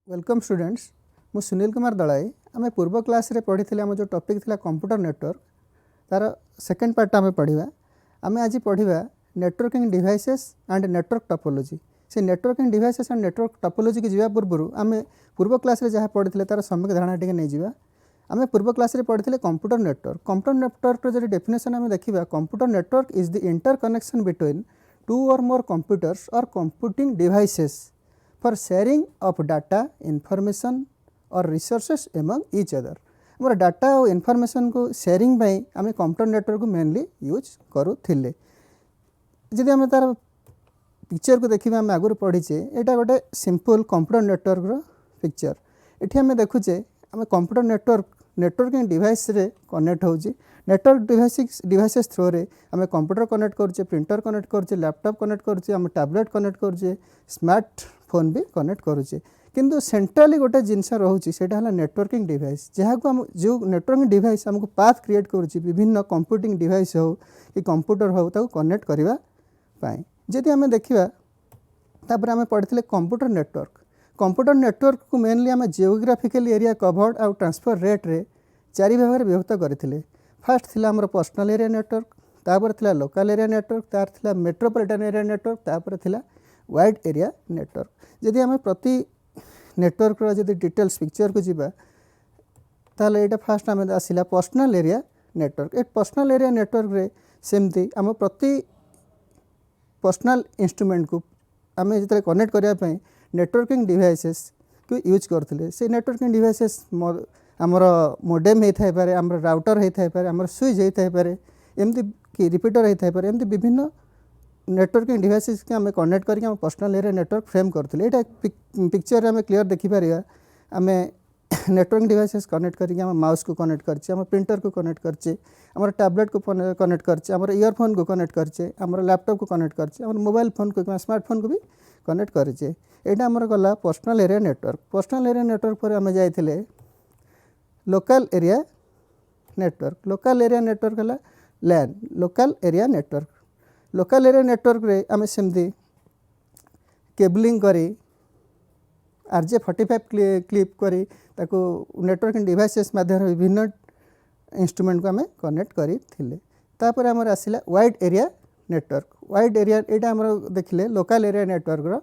Welcome students मु सुनील कुमार दलाई आम पूर्व क्लास रे पढ़ी आम जो टॉपिक थिला कंप्यूटर नेटवर्क तार सेकेंड पार्ट आम पढ़ा आम आज पढ़ा networking devices and network topology से networking devices and network topology की जावा पूर्व आम पूर्व क्लास रे जहाँ पढ़ी तार सम्यक धारणा टी नहीं जावा आम पूर्व क्लास रे पढ़ी कंप्यूटर नेटवर्क जो डेफिनेशन आम देखा computer network is the interconnection between two or more computers और computing devices for sharing of data information और resources among each other more data और इनफॉरमेशन को शेयरिंग आम कंप्यूटर नेटवर्क को mainly use करूँ जदि आम तार पिक्चर को देखिए आम आगुरी पढ़ीचे यहाँ गोटे सिंपल कंप्यूटर नेटवर्क पिक्चर ये आम देखुचे आम कंप्यूटर नेटवर्किंग डिवाइस रे कनेक्ट होची नेटवर्क डिवाइसेस थ्रू रे आम कंप्यूटर कनेक्ट करुचे प्रिंटर कनेक्ट करुचे लैपटॉप कनेक्ट करुचे आम टैबलेट कनेक्ट करुचे स्मार्टफोन भी कनेक्ट करुचे किंतु सेंट्रली गोटे जिनस रोचे से नेटवर्किंग डिवाइस जहाँ को आम जो नेटवर्किंग डिवाइस आमको पाथ क्रिएट करुच्ची विभिन्न कंप्यूटिंग डिवाइस हो कि कंप्यूटर हो ताको कनेक्ट करने जदि आम देखा तापर आम पढ़ी कंप्यूटर नेटवर्क को मेनली आम जियोग्राफिकल एरिया कवर्ड आउ ट्रांसफर रेट रे चारि भाग में विभक्त करते फास्ट थिला आमर पर्सनल एरिया नेटवर्क तापर थिला लोकल एरिया नेटवर्क तार थिला मेट्रोपॉलिटन एरिया नेटवर्क तापर थिला वाइड एरिया नेटवर्क जदि आम प्रति नेटवर्क जदि डिटेल्स पिक्चर को जीवा ताले एटा फास्ट आम आसिला पर्सनल एरिया नेटवर्क ए पर्सनल एरिया नेटवर्क रे सेमती आम प्रति पर्सनल इंस्ट्रूमेंट को आम जो कनेक्ट करने नेटवर्किंग डिवाइसेस को यूज करते से नेटवर्किंग डिवाइसेस आमर मोडेम होता है आमर राउटर होता है आमर स्विच होता है एमती कि रिपीटर होता है एमती विभिन्न नेटवर्किंग डिवाइसेस के आम कनेक्ट करके आम पर्सनल एरिया नेटवर्क फ्रेम करते यहाँ पिक्चर आम क्लीयर देखिपर आम नेटवर्किंग डिवाइसेस कनेक्ट करके आम माउस को कनेक्ट करचे आम प्रिंटर को कनेक्ट करचे आम टैबलेट को कनेक्ट करचे आम ईयरफोन को कनेक्ट करचे आम लैपटॉप को कनेक्ट करचे आम मोबाइल फोन को स्मार्टफोन को भी कनेक्ट करचे यहाँ आमर गला पर्सनल एरिया नेटवर्क पर आम जाइए लोकल एरिया नेटवर्क है लैन लोकल एरिया नेटवर्क रे आम सेमती केबलिंग करी RJ45 क्लिप करी ताको नेटवर्किंग डिवाइसेस माध्यम विभिन्न इंस्ट्रूमेंट को आम कनेक्ट करी तापर आमर आसिला वाइड एरिया यहाँ आमर देखिले लोकल एरिया नेटवर्क रो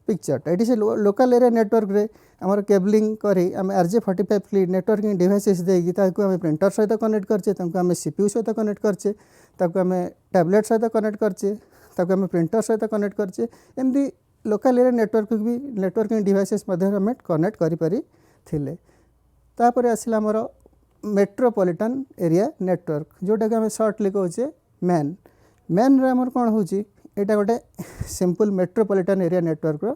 पिक्चरटा ये से लोकल एरिया नेटवर्क रे आमर केबलिंग करी आम RJ45 क्लिप नेटवर्किंग डिवाइसेस देगी ताको आम प्रिंटर सहित कनेक्ट करचे ताको आम CPU सहित कनेक्ट करचे ताको आम टैबलेट सहित कनेक्ट करचे ताको आम प्रिंटर सहित कनेक्ट करचे एमती लोकल एरिया नेटवर्क भी नेटवर्किंग डिवाइसेस आम कनेक्ट करी तापर आसिला आमर मेट्रोपॉलिटन एरिया नेटवर्क जोटा कि आम सर्टली कहचे मैन रे आमर कौन होची एटा गोटे सिंपल मेट्रोपॉलिटन एरिया नेटवर्क रो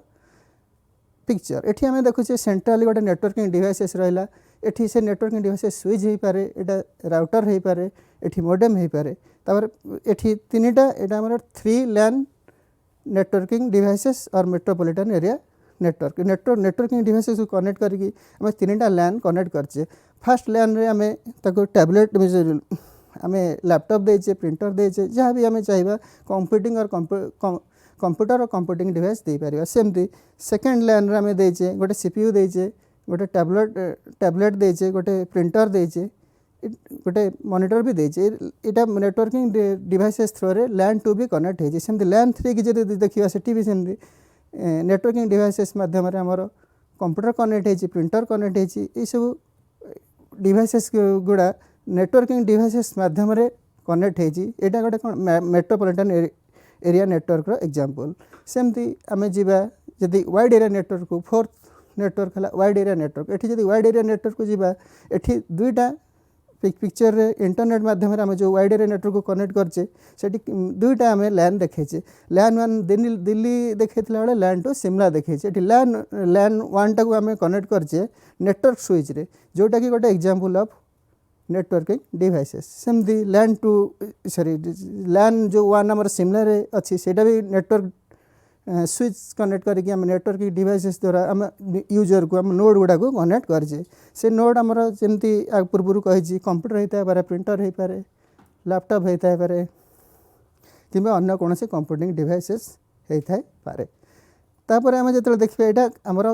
पिक्चर एठी आम देखुचे सेंट्रली गोटे नेटवर्किंग डिवाइसेस रहिला एठी से नेटवर्किंग डिवाइसेस स्विच हो पारे एटा राउटर हो पारे एठी मॉडेम हो पारे तापर एठी तीनटा एटा हमर 3 लैन नेटवर्किंग डिवाइसेस और मेट्रोपॉलिटन एरिया नेटवर्किंग डिवाइसेस को कनेक्ट करके आम 3टा लैन कनेक्ट करचे फास्ट लैन रे आम ताको टैबलेट आम लैपटॉप देचे प्रिंटर देचे जहाँ भी आम चाहिए कंप्यूटिंग और कंप्यूटर और कंप्यूटिंग डिवाइस दे पारिबा सेमती सेकेंड लाइन रे आम देचे गोटे CPU देचे गोटे टैबलेट देचे गोटे प्रिंटर देचे गोटे मॉनिटर भी देचे इटा नेटवर्किंग डिवाइसेस थ्रू रे लैन 2 भी कनेक्ट होइजे सेमती लैन 3 की जदि देखिबा सेठी भी सेमती नेटवर्किंग डिवाइसेस माध्यम रे हमर कंप्यूटर कनेक्ट होइजे प्रिंटर कनेक्ट होइजे ए सब डिवाइसेस गुड़ा नेटवर्किंग डिवाइसेस माध्यम रे कनेक्ट होइजी एटा गोटे कोन मेट्रोपॉलिटन एरिया नेटवर्क रो एग्जांपल सेमती आमे जीवा जदि वाइड एरिया नेटवर्क को फोर्थ नेटवर्क है वाइड एरिया नेटवर्क एठी जदि वाइड एरिया नेटवर्क को जीवा एठी दुईटा पिक्चर रे इंटरनेट माध्यम रे आमे जो वाइड एरिया नेटवर्क को कनेक्ट करचे सेठी दुईटा आमे लैन देखेचे लैन 1 दिल्ली देखेथिला बेले लैन 2 शिमला देखेचे एठी लैन 1 टा को आमे कनेक्ट करचे नेटवर्क स्विच रे जोटा कि गोटे एग्जांपल ऑफ नेटवर्किंग डिवाइसेस सेमती लैन 1 आमर शिमला रे अच्छी सेटा भी नेटवर्क स्विच कनेक्ट करके आम नेटवर्किंग डिवाइसेस द्वारा आम यूजर को आम नोड गुड़ा को कनेक्ट करजे से नोड आमर जमती पूर्व कही कंप्यूटर होता है प्रिंटर हो पारे लैपटॉप होता है कि अन्य कौन से कंप्यूटिंग डिवाइसेस होता है तापर आम जो देखिए यहाँ आमर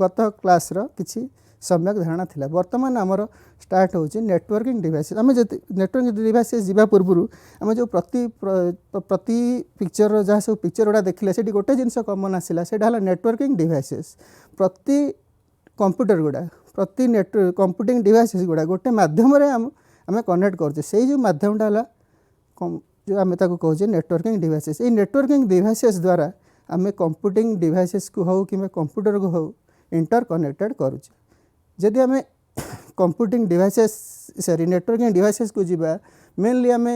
गत क्लास किसी सम्यक धारणा थिला वर्तमान आमर स्टार्ट होची नेटवर्किंग डिवाइसेस आम जो नेटवर्किंग डिवाइसेस जीवा पूर्व आम जो प्रति पिक्चर जहाँ सब पिक्चर गुड़ा देखिले से गोटे जिनस कमन आसला से नेटवर्किंग डिवाइसेस प्रति कंप्यूटर गुड़ा प्रति नेट कंप्यूटिंग डिवाइसेस गुड़ा गोटे मध्यम आम कनेक्ट करछे से जो मध्यमटा है जो आम कहे नेटवर्किंग डिवाइसेस ये नेटवर्किंग डिवाइसेस द्वारा आम कंप्यूटिंग डिवाइसेस को हो कि कंप्यूटर को हो इंटर कनेक्टेड करुचे जदि आम computing devices sorry networking devices को जीवा मेनली आम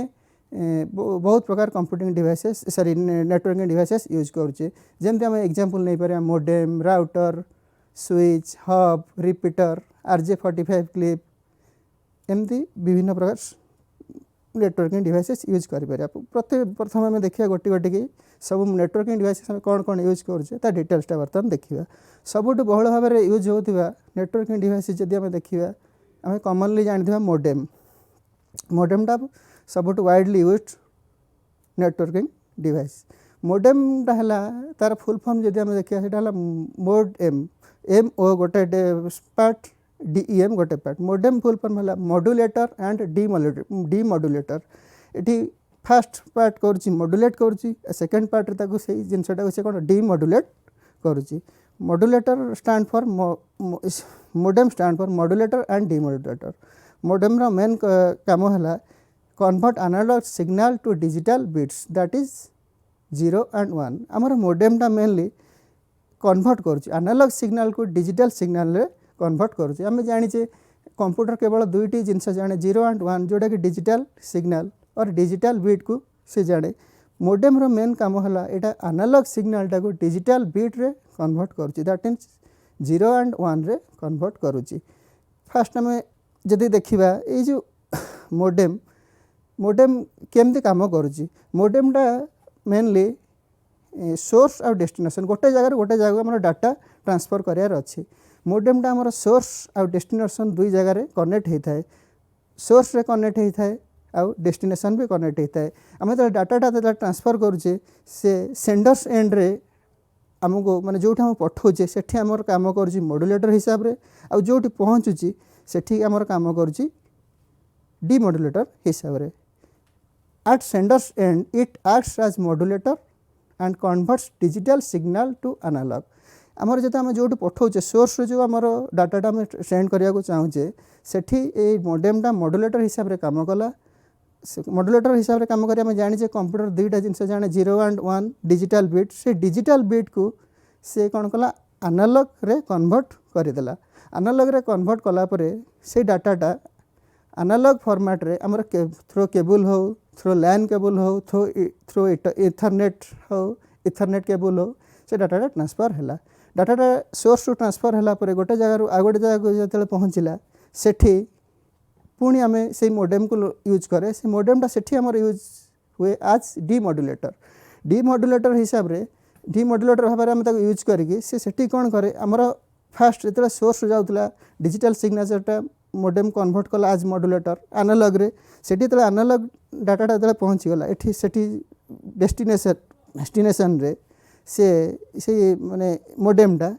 बहुत प्रकार computing devices sorry networking devices use करुचे जमती आम एग्जांपल नहीं पारे modem router switch hub repeater RJ45 clip एमती विभिन्न प्रकार नेटवर्किंग डिवाइसेस यूज करें प्रथम आम देखा गोटे गोटे कि सब नेटवर्किंग डिवाइसेस आम कौन कौन यूज करुचे डिटेल्सटा बर्तमान देखा सबुठ बहुल भाव में यूज होता नेटवर्किंग डिवाइसेस जदि आम देखा आम कमनली जानते मोडेम मोडेमटा सबुठ वाइडली यूज्ड नेटवर्किंग डिवाइस मोडेमटा है तार फुल फॉर्म जदि आम देखा मोडेम एम ओ गोटे पार्ट DEM गोटे पार्ट मोडेम फुल फॉर्म है मॉड्यूलेटर एंड डीमॉड्यूलेटर ये फास्ट पार्ट करुच्ची मॉड्यूलेट करुच्ची सेकेंड पार्ट रे से जिनसटा से कौन डीमॉड्यूलेट करुच्ची modulator stand for modem stand for modulator and demodulator modem रो मेन काम है convert analog signal to digital bits that is 0 and 1 आमर मोडेमटा मेनली कन्वर्ट करुच्ची एनालॉग सिग्नल को डिजिटल सिग्नल रे कन्वर्ट करुच्ची आम जाचे कंप्यूटर केवल दुईटी जिनस जाने 0 and 1 जोटा कि डिजिटल सिग्नल और डिजिटल बीट को से जाने मोडेम रो मेन काम है यहाँ एनालॉग सिग्नलटा को डिजिटल बीट रे कन्वर्ट करुच्ची दैट मीन्स 0 and 1 रे कन्वर्ट करुच्ची फास्ट आम जदि देखा ये जो मोडेम मोडेम केमती काम करुच्ची मोडेमटा मेनली सोर्स और डेस्टिनेशन गोटे जगह आम डाटा ट्रांसफर करार अच्छी मोडेमटा आमर सोर्स और डेस्टिनेशन दुई जगार कनेक्ट होता है सोर्स रे कनेक्ट होता है आउ डेस्टिनेशन भी कनेक्ट होता है आम जो डाटाटा ट्रांसफर करुचे से सेंडर्स एंड रे आमको माने जो आम पठाऊे से आमर काम कर मॉड्यूलेटर हिसाब से आउ जो पहुँचुची से आमर काम कर डीमॉड्यूलेटर हिसाब से at senders and it acts as modulator and converts digital signal to analog आमर जो आम जो पठाऊे सोर्स जो आम डाटाटा आम सेंड करने चाहूचे से मोडेमटा मॉड्यूलेटर हिसाब से काम कला मॉड्यूलेटर हिसाब से काम करें जाने कंप्यूटर दुईटा जिनस जाने 0 and 1 डिजिटल बीट से डिजिटल बीट को से कौन कला एनालॉग रे कन्वर्ट करदेला एनालॉग रे कन्वर्ट कलापर से डाटाटा एनालॉग फॉर्मेट रे आमर थ्रो केबल हो थ्रो लैन केबल हो थ्रो इथरनेट हो इथरनेट केबल हो से डाटाटा ट्रांसफर है डाटाटा सोर्स टू ट्रांसफर है गोटे जगह आ गोटे जगह जो पहुँचला सेठी पुणी आम से मोडेम को यूज करे से मोडेमटा से आमर यूज हुए आज डीमॉड्यूलेटर हिसाब से डीमॉड्यूलेटर भाव में आम यूज करी से कौन करे आमर फास्ट जो सोर्स जाऊला डिजिटल सिग्नेचरटा मोडेम कन्वर्ट कला आज मॉड्यूलेटर एनालॉग रे सेठी तो एनालॉग डाटाटा जो पहुँचीगला ये से डेस्टिनेशन रे से माने मोडेमटा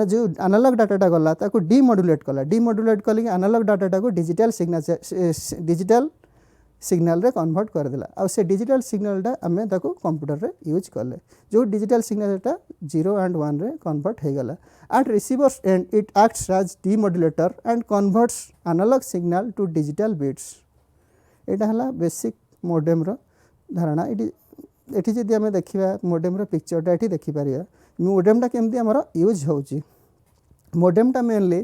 जो एनालॉग डाटाटा गला ताको डीमॉड्यूलेट कल एनालॉग डाटाटा को डिजिटल सिग्नल रे कन्वर्ट करदेला आ से डिजिटल सिग्नलटा आम कंप्यूटर रे यूज कले जो डिजिटल सिग्नलटा 0 and 1 रे कन्वर्ट हो गला at receivers and it acts as demodulator and converts analog signal to digital bits यहाँ है बेसिक मोडेम रो धारणा ये जदि आम देखा मोडेम रो पिक्चरटा ये देखिपर मोडेमटा केमती आमर यूज होची मोडेमटा मेनली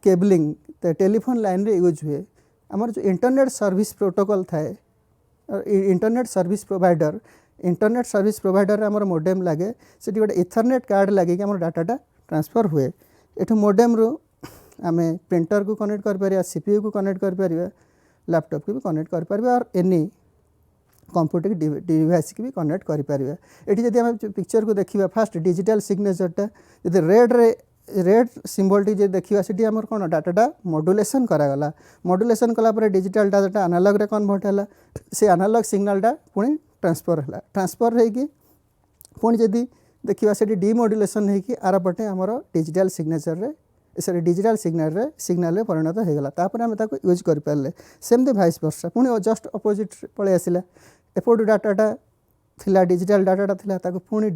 केबलिंग टेलीफोन लाइन रे यूज हुए आमर जो इंटरनेट सर्विस प्रोटोकॉल थाए इंटरनेट सर्विस प्रोवाइडर आमर मोडेम लगे से गोटे इथरनेट कार्ड लगे आम डाटाटा ट्रांसफर हुए ये मोडेम रू आम प्रिंटर को कनेक्ट कर CPU को कनेक्ट कर लैपटॉप को भी कनेक्ट कर और एनी कंप्यूटर डिवाइस की भी कनेक्ट करें ये जब आम पिक्चर को देखा फास्ट डिजिटल सिग्नेचरटा जब रेड सिंबल टी देखा से आम कौन डाटाटा मॉड्यूलेशन करागला मॉड्यूलेशन कलापर डिजिटल डाटा एनालॉग रे कन्वर्ट है से एनालॉग सिग्नलटा पुणी ट्रांसफर है ट्रांसफर होगी पुणी जदि देखिए से डिमोड्यूलेशन होगी आर पटे आमर डिजिटल सिग्नेचर रे सॉरी डिजिटल सिग्नल परिणत होगला तापर आम यूज करें सेमती भाइस वर्षा पुणी जस्ट अपोजिट पलि आसला एपटू डाटाटा थिला डिजिटल डाटाटा थिला ताको पुणी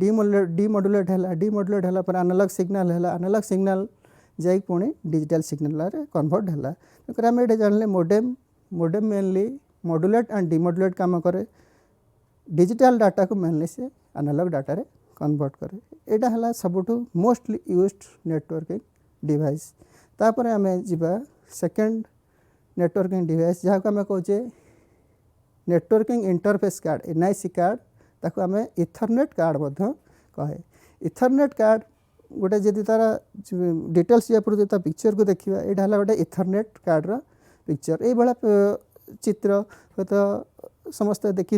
डिमोड्यूलेट है एनालॉग सिग्नल जाई पुणी डिजिटल सिग्नल कन्वर्ट है तो आम ये जानले मोडेम मेनली मॉड्यूलेट एंड डिमोड्यूलेट काम करे डिजिटल डाटा को मेनली से एनालॉग डाटा रे कन्वर्ट करे एटा हला सबुठु मोस्टली यूज्ड नेटवर्किंग डिवाइस तापर आम जीवा सेकेंड नेटवर्किंग डिवाइस जहाँ को आम कहे networking interface card NIC card ताको आम इथरनेट कार्ड कहे इथरनेट कार्ड गोटे जदि तार डिटेल्स या पिक्चर को देखा यहाँ है गोटे इथरनेट कार्ड पिक्चर ये चित्र हूँ तो समस्ते देखी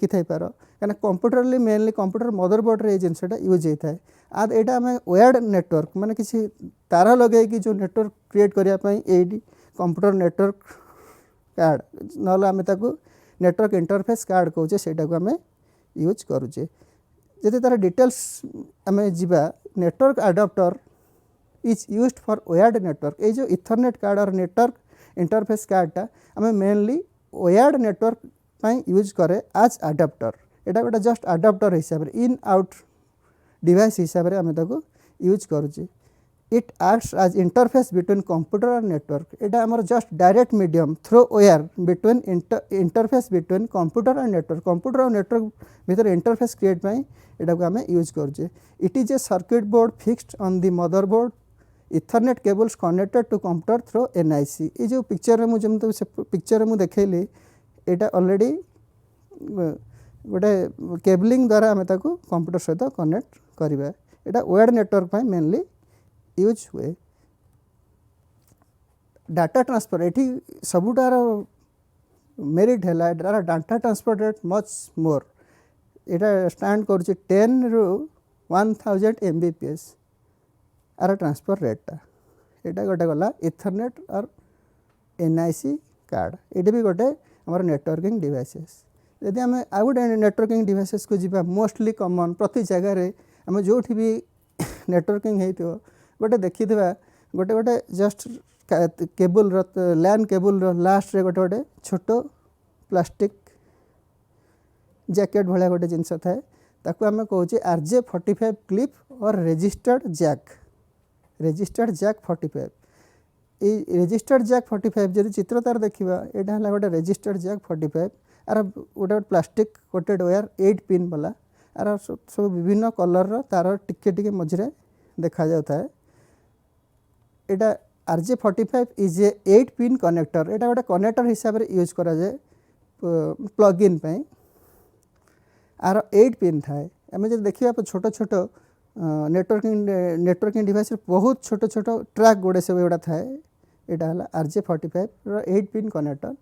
थी पार क्या कंप्यूटर मेनली कंप्यूटर मदरबोर्ड रे जिनसा यूज होता है आद यहाँ आम वायर्ड नेटवर्क माने किसी तार लगे कि जो नेटवर्क क्रिएट करने ये कंप्यूटर नेटवर्क कार्ड ना आम नेटवर्क इंटरफेस कार्ड कहे से आम यूज करुचे जदि तार डिटेल्स आम जीवा network adapter is used for wired network ये जो इथरनेट कार्ड और नेटवर्क इंटरफेस कार्डटा आम मेनली वायर्ड नेटवर्क यूज करे आज अडाप्टर यहाँ गोटे जस्ट अडाप्टर हिसाब से इन आउट डिवाइस हिसाब से आम यूज करुचे it acts as interface between computer और नेटवर्क यहाँ आमर just direct medium through wire between interface between computer और नेटवर्क भीतर इंटरफेस क्रिएट यहाँ को आम यूज करुचे it is a circuit board fixed on the motherboard ethernet cables connected to computer through NIC ये जो पिक्चर में जमी से पिक्चर में देखली यहाँ ऑलरेडी गोटे केबलिंग द्वारा आम कंप्यूटर सहित कनेक्ट करवा यहाँ वायर्ड नेटवर्क मेनली यूज हुए डाटा ट्रांसफर ये सबुटार मेरिट है data transfer rate much more यहाँ स्टैंड कर 10 ରୁ 1000 Mbps आर ट्रांसफर रेटा यहाँ गोटे गला इथरनेट और NIC कार्ड ये भी गोटे आमर नेटवर्किंग डिवाइसेस यदि आम आउ गोटे नेटवर्किंग डिवाइसेस को जीवा मोस्टली कॉमन प्रति जगह आम जो भी नेटवर्किंग हो गोटे देखी गोटे गोटे जस्ट केबुल लैन केबुल लास्ट रे गोटे गोटे छोट प्लास्टिक जैकेट भाया गोटे जिनस थाए ताकू आम कहे RJ45 क्लिप और रजिस्टर्ड जैक 45 ये रजिस्टर्ड जैक 45 जब चित्र तार देखा यहाँ है गोटे रजिस्टर्ड जैक 45 आर गोटे प्लास्टिक कोटेड वायर 8 पिन वाला आर सब विभिन्न कलर तार टिके मझे देखा जाता है यहाँ RJ45 is a 8 pin connector यहाँ गोटे कनेक्टर हिसाब से यूज करा जाए प्लग इन आर 8 पिन थाए आम जब देखा छोट छोट नेटवर्किंग डिवाइस बहुत छोट छोट ट्रैक गोटे सब एगुड़ा थाए यहाँ है RJ45 8 pin connector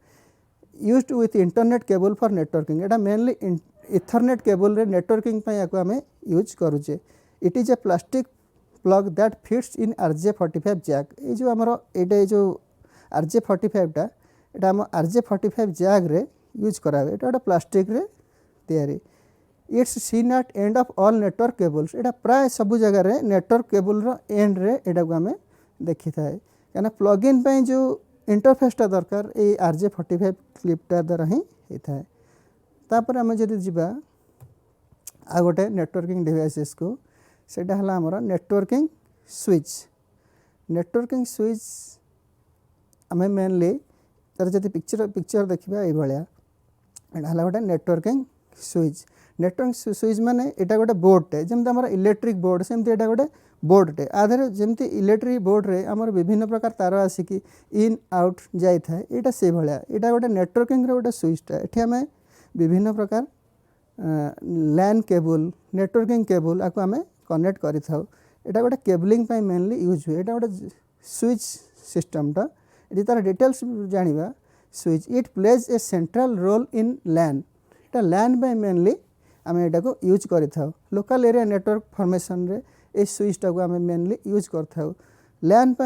used with internet cable for networking यहाँ मेनली इथरनेट केबल रे नेटवर्किंग या आम यूज करुचे it is a plastic plug that fits in RJ45 jack ये जो आमर ये जो RJ45 टा यहाँ आम RJ45 जैक रे यूज करा ये गोटे प्लास्टिक रे तैयारी it's seen at end of all network cables यहाँ प्राय सबू जगार नेटवर्क केबल एंड रे यहाँ को आम देखी थाए क्या प्लग इन जो इंटरफेसटा दरकार ये RJ45 क्लिपटा द्वारा ही होता है तापर आम जब जीवा आ गोटे नेटवर्किंग डिवाइसेस को सेटा हला हमर नेटवर्किंग स्विच आम मेनली तार जब पिक्चर देखा ये भाया यहाँ है गोटे नेटवर्किंग स्विच माने यहाँ गोटे बोर्डटे जमी आम इलेक्ट्रिक बोर्ड सेमती यहाँ गोटे बोर्डटे आधार जमी इलेक्ट्रिक बोर्ड रे आमर विभिन्न प्रकार तार आसिकी इन आउट जाए यहाँ से भाया यहाँ गोटे नेटवर्किंग गोटे स्विचटा ये आम विभिन्न प्रकार लैन केबल नेटवर्किंग केबल आपको आम कनेक्ट करी था यहाँ गोटे केबलिंग मेनली यूज हुए यहाँ गोटे स्विच सिस्टमटा ये तार डिटेल्स जाना switch it plays a central role in LAN यहाँ लैन मेनली आम यहाँ को यूज करी था लोकल एरिया नेटवर्क फॉर्मेशन रे ये स्विचटा को आम मेनली यूज कर लैन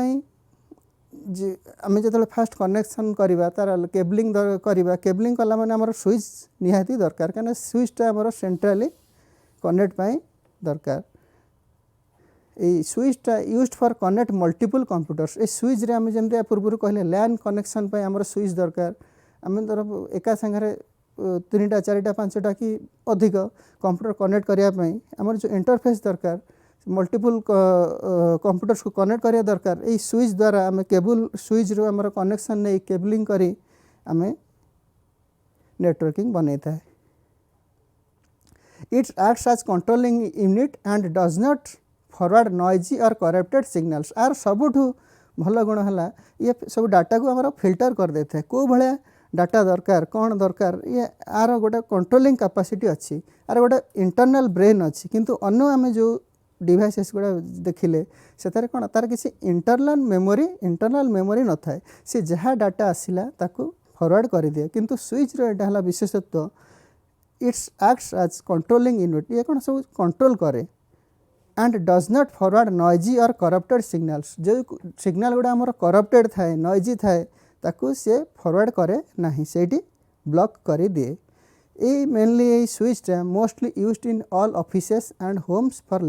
आम जो फास्ट कनेक्शन करवा तार केबलिंग करवा केबलिंग कला माने आमर स्विच निहाती दरकार क्या स्विचटा आमर सेंट्राली कनेक्ट दरकार ए स्विचटा used for connect multiple computers a switch रे आम जमी पूर्व कहले लैन कनेक्शन पे आमर स्विच दरकार आम तरफ एका संगे 3टा 4टा 5टा कि अधिक कंप्यूटर कनेक्ट करने आमर जो इंटरफेस दरकार मल्टीपल कंप्यूटर्स को कनेक्ट करिया दरकार ए स्विच द्वारा आम केबल स्विच रो आमर कनेक्शन नहीं केबलिंग करी आम नेटवर्किंग बनै था it's acts as controlling unit and does not forward noisy और करप्टेड सिग्नल्स आर सबुठु भल गुण है ये सब डाटा को आमर फिल्टर कर देते हैं कौ भाया डाटा दरकार कौन दरकार ये आर गोटे कंट्रोलिंग कैपेसिटी अच्छी आर गोटे इंटरनल ब्रेन अच्छी किंतु अन्य आम जो डिवाइसेस गुड़ा देखिले से कौन तार किसी इंटरनल मेमोरी न थाए सी जहाँ डाटा आसला ताकू फॉरवर्ड कर दिए किंतु स्विच रेटा है विशेषत्व its acts as controlling unit ये कौन सब कंट्रोल करे and does not forward noisy और करप्टेड सिग्नल्स जो सिग्नल गुड़ा आमर करप्टेड थाए नॉइजी थाए ताकू से फॉरवर्ड करे नहीं सेठी ब्लॉक कर दिए ये मेनली ये स्विचटा mostly used in all offices and homes for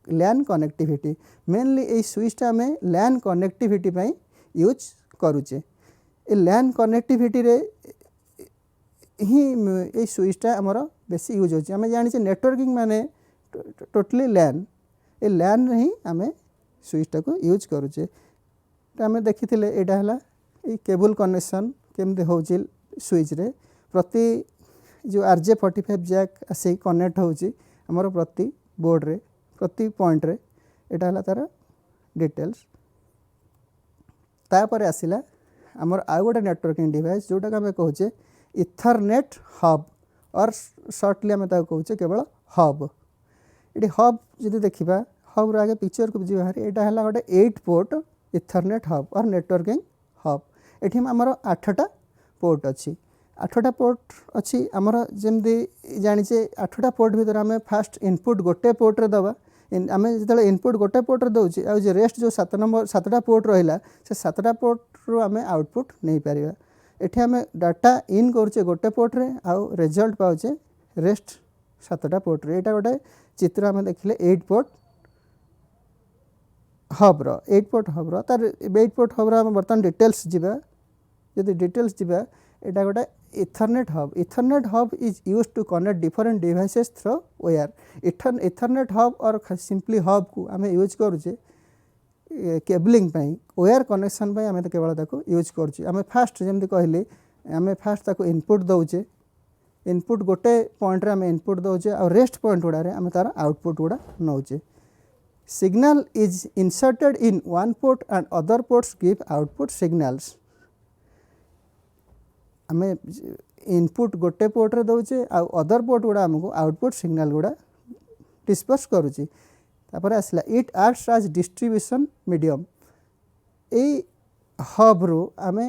LAN connectivity mainly ये स्विचटा आम लैन कनेक्टिविटी पाई यूज करुचे ए लैन कनेक्टिविटी रे ही ये स्विचटा आमर बेसी यूज होची आम जानी नेटवर्किंग माने टोटली लैन ए लैन ही आम स्विचटा को यूज करुचे आम देखी यहाँ है केबल कनेक्शन केमती हो स्विच रे प्रति जो RJ45 जैक आसे कनेक्ट होची हमर प्रति बोर्ड रे प्रति पॉइंट रे एटा हला तार डिटेल्स तापर आसिला हमर आ गोटे नेटवर्किंग डिवाइस जोटा आम कहूचे इथरनेट हब और शॉर्टली आम कहूचे केवल हब ये हब जदि देखा हब रो आगे पिक्चर को बुझी बाहर यहाँ है गोटे 8 पोर्ट इथरनेट हब और नेटवर्किंग हब ये आमर 8टा पोर्ट अच्छी 8टा पोर्ट अच्छी आमर जमी जाचे 8टा पोर्ट भर आम फास्ट इनपुट गोटे पोर्ट रे दबा आम जो इनपुट गोटे पोर्ट रे दौचे आ रेस्ट जो 7टा पोर्ट रहा से 7टा पोर्ट रू आम आउटपुट नहीं पार एठी आम डाटा इन करुचे गोटे पोर्ट रे आउ रिजल्ट पाउचे रेस्ट 7टा पोर्ट रे यहाँ गोटे चित्र आम देखिले 8 पोर्ट हब्र 8 पोर्ट हब्र तार 8 पोर्ट हब्र आम बर्तमान डिटेल्स जीवा यदि डिटेल्स जीवा यहाँ गोटे ethernet hub is used to connect different devices through wire ethernet hub और सिंपली हब को आम यूज करुचे केबलिंग वायर कनेक्शन पे आम केवल ताको यूज करुचे आम फास्ट जमी कहली आम फास्ट ताको इनपुट दौचे इनपुट गोटे पॉइंट रे आम इनपुट दौचे और रेस्ट पॉइंट गुड़ा आम तार आउटपुट गुड़ा नौचे signal is inserted in one port and other ports give output signals आम इनपुट गोटे पोर्ट रे दौचे आउ अदर पोर्ट गुड़ा आमको आउटपुट सिग्नल गुड़ा डिस्पर्स करुची तापर आसला it acts as distribution medium a hub रू आम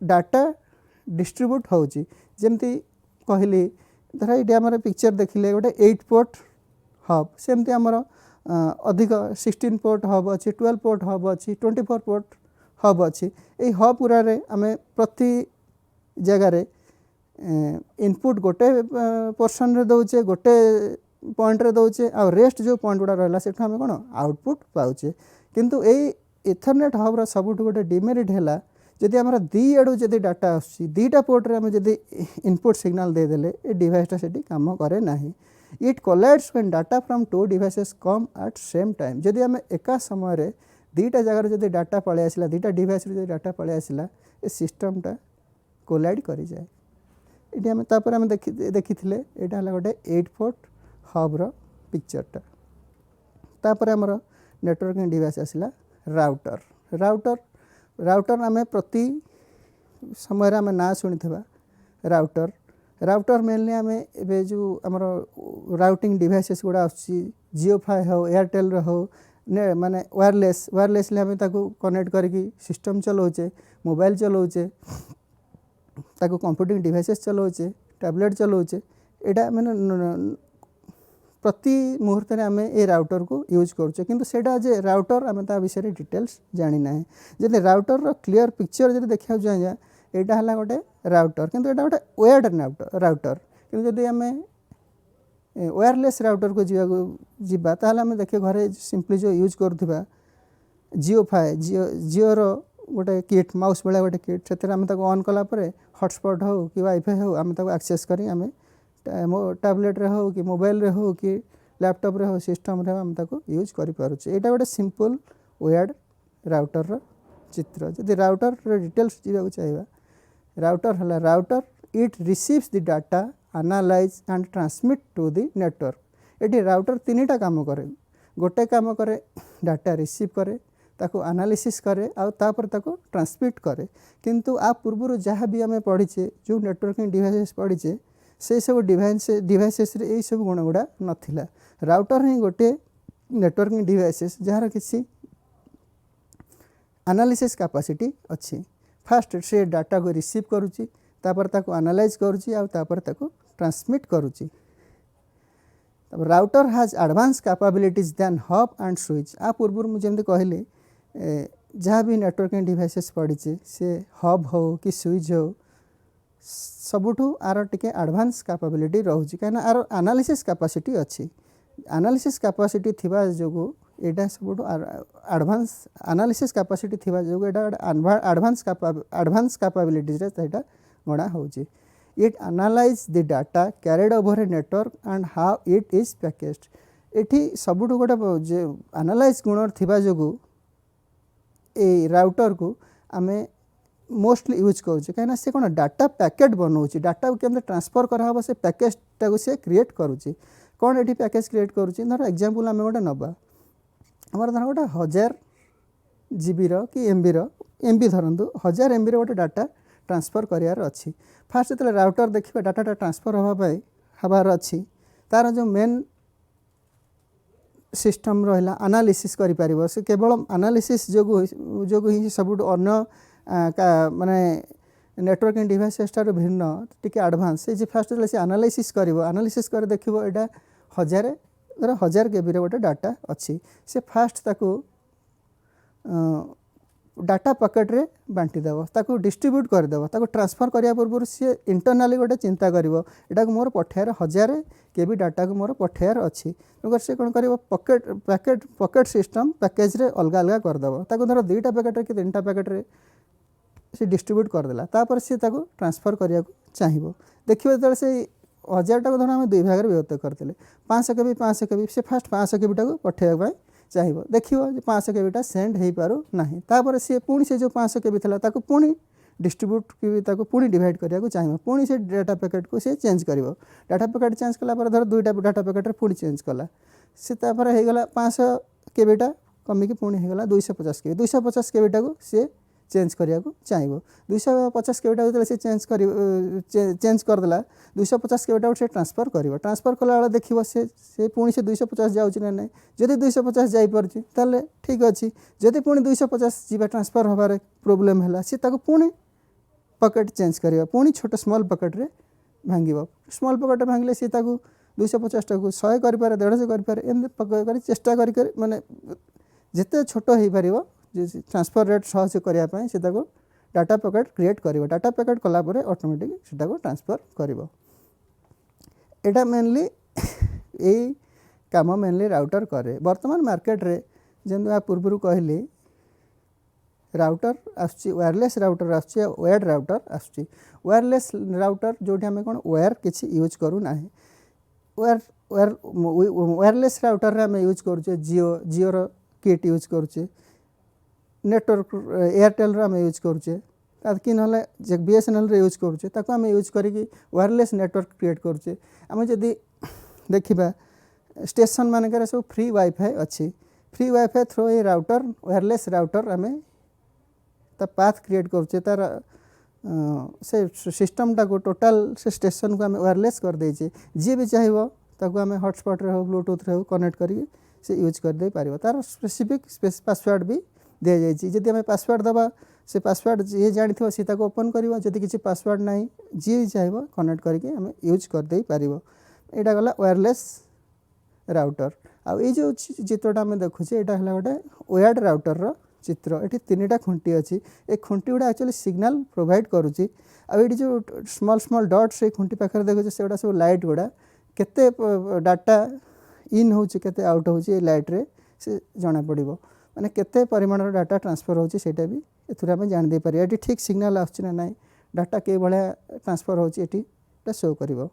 डाटा डिस्ट्रीब्यूट होची जमती कहली धर ये आम पिक्चर देखिले गोटे 8 पोर्ट हब सेमती आमर अधिक 16 पोर्ट हब अच्छी 12 पोर्ट हब अच्छी 24 पोर्ट हब अच्छी ये हब पूरा आम प्रति जगार इनपुट गोटे पोर्सन रे दौचे गोटे पॉइंट रे दौचे आ रेस्ट जो पॉइंट गुड़ा रहा से आम कौन आउटपुट पाउचे किंतु ये इथरनेट हब्र सबुठ गोटे डिमेरिट है जदि आम दी आड़ू जदि डाटा आसूँ 2टा पोर्ट रे आम जदि इनपुट सिग्नल देदेले ये डिवाइसटा से काम करे ना it collides when data from 2 devices come at same time जदि आम एका समय 2टा जगार जदि डाटा पलि आसला 2टा डिवाइस रे डाटा पलि आसला ए सिस्टमटा कोलाइड करि जाए ये आम तापर आम देखी यहाँ है गोटे 8 पोर्ट हब्र पिक्चरटा तापर आमर नेटवर्किंग डिवाइस आसला राउटर आम प्रति समय आम ना शुणी राउटर मेनली आम ए जो आमर राउटिंग डिवाइसेस गुड़ा जियोफाई हो एयरटेल हो माने वायरलेसली आम कनेक्ट करके सिस्टम चलाऊे मोबाइल चलाऊे ताको कंप्यूटिंग डिवाइसेस चलाऊे टैबलेट चलाऊे यहाँ मैंने प्रति मुहूर्त आम ये राउटर को यूज करुचे किंतु सेटा जे राउटर आम ता विषय डिटेल्स जानी ना जब राउटर क्लीयर पिक्चर जब देखा चाहिए यहाँ है गोटे राउटर किंतु यहाँ गोटे वेयर्ड राउटर किंतु जदि आम वायरलेस राउटर को जीवा ताहले आम देखिए घरे सिंपली जो यूज करुवा जिओफाए जिओर गोटे किट माउस भाया गोटे किट से ऑन कलापर हॉटस्पॉट हो कि वाईफाई हो आम एक्सेस करी आम टैबलेट रे हो कि मोबाइल रे हो कि लैपटॉप रे हो सिस्टम रे आम यूज करें। यहाँ गोटे सिंपल वायर्ड राउटर चित्र। जदि राउटर डिटेल्स जावाक चाहिए राउटर है router it receives the data analyse and transmit to the network. ये राउटर तीन टा काम करे गोटे काम करे डाटा रिसीव करे ताको एनालिसिस करे आउर ताको ट्रांसमिट करे। किंतु आ पूर्व जहाँ भी आम पढ़ीचे जो नेटवर्किंग डिवाइसेस पढ़ीचे से सब डिवाइसेस रे यही सब गुण गुड़ा नाला। राउटर ही गोटे नेटवर्किंग डिवाइसेस जार किसी एनालिसिस कैपेसिटी अच्छी। फास्ट से डाटा को रिसीव करुच्ची तापर ताको एनालाइज करुच्ची आउ तापर ताको ट्रांसमिट करुच्ची। Router has advance capabilities than hub and switch. आ पूर्व मुझे कहली जहाँ भी नेटवर्किंग डिवाइसेस पड़ीचे से हब हो कि स्विच हो सबुठू आर टिके एडवांस कैपेबिलिटी रोचे कहीं आर एनालिसिस कैपेसिटी अच्छी। एनालिसिस कैपेसिटी थिबा जोगु एटा सब एडवांस एनालिसिस कैपेसिटी थिबा जोगु एटा एडवांस कैपेबिलिटीज रे गणा होची। It analyse the data carried over a network and how it is packaged. एठी सबुठू गोटे जे एनालाइज गुण थिबा जोगु ए राउटर को आमे मोस्टली यूज करुचे कहीं से कौन डाटा पैकेट बनाऊँच डाटा को केमते ट्रांसफर कराब से पैकेज टाक से क्रिएट करुचे। कौन ये पैकेज क्रिएट करुचे धर एग्जांपल आम गोटे नवा आमर धर गोटे 1000 GB कि MB धरतु 1000 MB गोटे डाटा ट्रांसफर करार अच्छी। फास्ट जो राउटर देखिए डाटा ट्रांसफर हबार अच्छी तार जो मेन सिस्टम रहा एनालिसिस करिपारिबो से केवल एनालिसिस जो ही सब अन्य माने नेटवर्किंग डिवाइसेस टार भिन्न टिके एडवांस से फास्ट से एनालिसिस करिवो एनालिसिस कर देखिवो एटा 1000 KB गोटे डाटा अच्छी से फास्ट ताको डाटा पैकेट रे बांटी देव ताको डिस्ट्रीब्यूट करदेव ताको ट्रांसफर करिया पूर्व सी इंटरनाली गोटे चिंता करिवो एटा को मोर पठायर 1000 KB डाटा को मोर पठायर अच्छी तेणुकर से कौन कर पॉकेट सिस्टम पैकेज रे अलग अलग करदेव ताको धर 2टा पैकेट रे कि 3टा पैकेट रे से डिस्ट्रीब्यूट करदेला तापर सी ताको ट्रांसफर करिया चाहिए। देखिए जो से 1000 टाक धर आम 2 भाग में विभक्त करते 500 KB से फास्ट 500 KB टाक पठाइबा चाहिए। देखिए 500 KB सेंड हो पारू ना तापर सी पुणी से जो 500 KB था ताको पुणी डिस्ट्रीब्यूट की पुणी डिवाइड करिया चाहिए पुणी से डाटा पैकेट को से चेंज कर डाटा पैकेट चेंज कला धर 2टा डाटा पैकेट रे पुणी चेंज कला से तापर होगला 500 KB कमिकी पुणी होगला 250 KB 250 KB टाक सी चेंज करिया चाहिए 250 KB जो से चेंज करदेला 250 KB से ट्रांसफर कला देखिए से पुणी से 250 जाऊँच ना ना जदि 250 जापर ठीक अच्छे जदि पुणी 250 जीवा ट्रांसफर हबार प्रोब्लेम है सी पुणी पॉकेट चेंज करिया पुणी छोट स्मॉल पॉकेट रे भांगिब स्मॉल पॉकेट भांगले सी 250 टाक 100 करें 150 करें एम चेष्टा कर माने जिते छोट हो पार ट्रांसफर रेट सहज करने से डाटा पैकेट क्रिएट कर डाटा पैकेट कलापर ऑटोमेटिक से ट्रांसफर कर एटा मेनली यही काम मेनली राउटर करे। वर्तमान मार्केट रे जब पूर्व कहली राउटर आसुची वायरलेस राउटर आसुची वायर्ड राउटर आसुची। वायरलेस राउटर जोटी आम कौन वायर किसी यूज करूना वायरलेस राउटर रे आम यूज करुचे जिओर किट यूज करुचे नेटवर्क एयरटेल आम यूज करुचे कि ना BSNL रे यूज करुचे ताको आम यूज करी वायरलेस नेटवर्क क्रिएट करुचे। आम जदि देखा स्टेशन मानक सब फ्री वाईफाई अच्छी फ्री वाईफाई थ्रू ये राउटर वायरलेस राउटर आम पाथ क्रिएट करुचे तार से सिस्टम टाक टोटाल से स्टेशन को आम वायरलेस कर देचे जी भी चाहिए ताको आम हॉटस्पॉट रे हो ब्लूटूथ रे हो कनेक्ट करी से यूज कर दे पारिबो तार स्पेसिफिक पासवर्ड भी दि जाइए जदि आम पासवर्ड दबा से पासवर्ड जी जानी सी ताको ओपन करिवो जदि किसी पासवर्ड ना जी चाहिए कनेक्ट करके आम यूज कर दे पारिबो। एटा गला वायरलेस राउटर आ जो चित्रटा आम देखुचे यहाँ है गोटे वायर्ड राउटर रो चित्र ये 3टा खुंटी अच्छी ए खुंटी गुड़ा एक्चुअली सिग्नल प्रोवाइड करुच्ची आ जो स्मॉल स्मॉल डॉट्स ये खुंटी पाखे देखुचे से सब लाइट गुड़ा केते डाटा इन होची केते आउट होची लाइट रे से जाना पड़िबो माने केते परिमाण डाटा ट्रांसफर होची सेटा भी एथुरा में जान दे पारि एटी ठीक सिग्नल आछी ना नाही डाटा के भले ट्रांसफर होची एटी टा शो करिवो।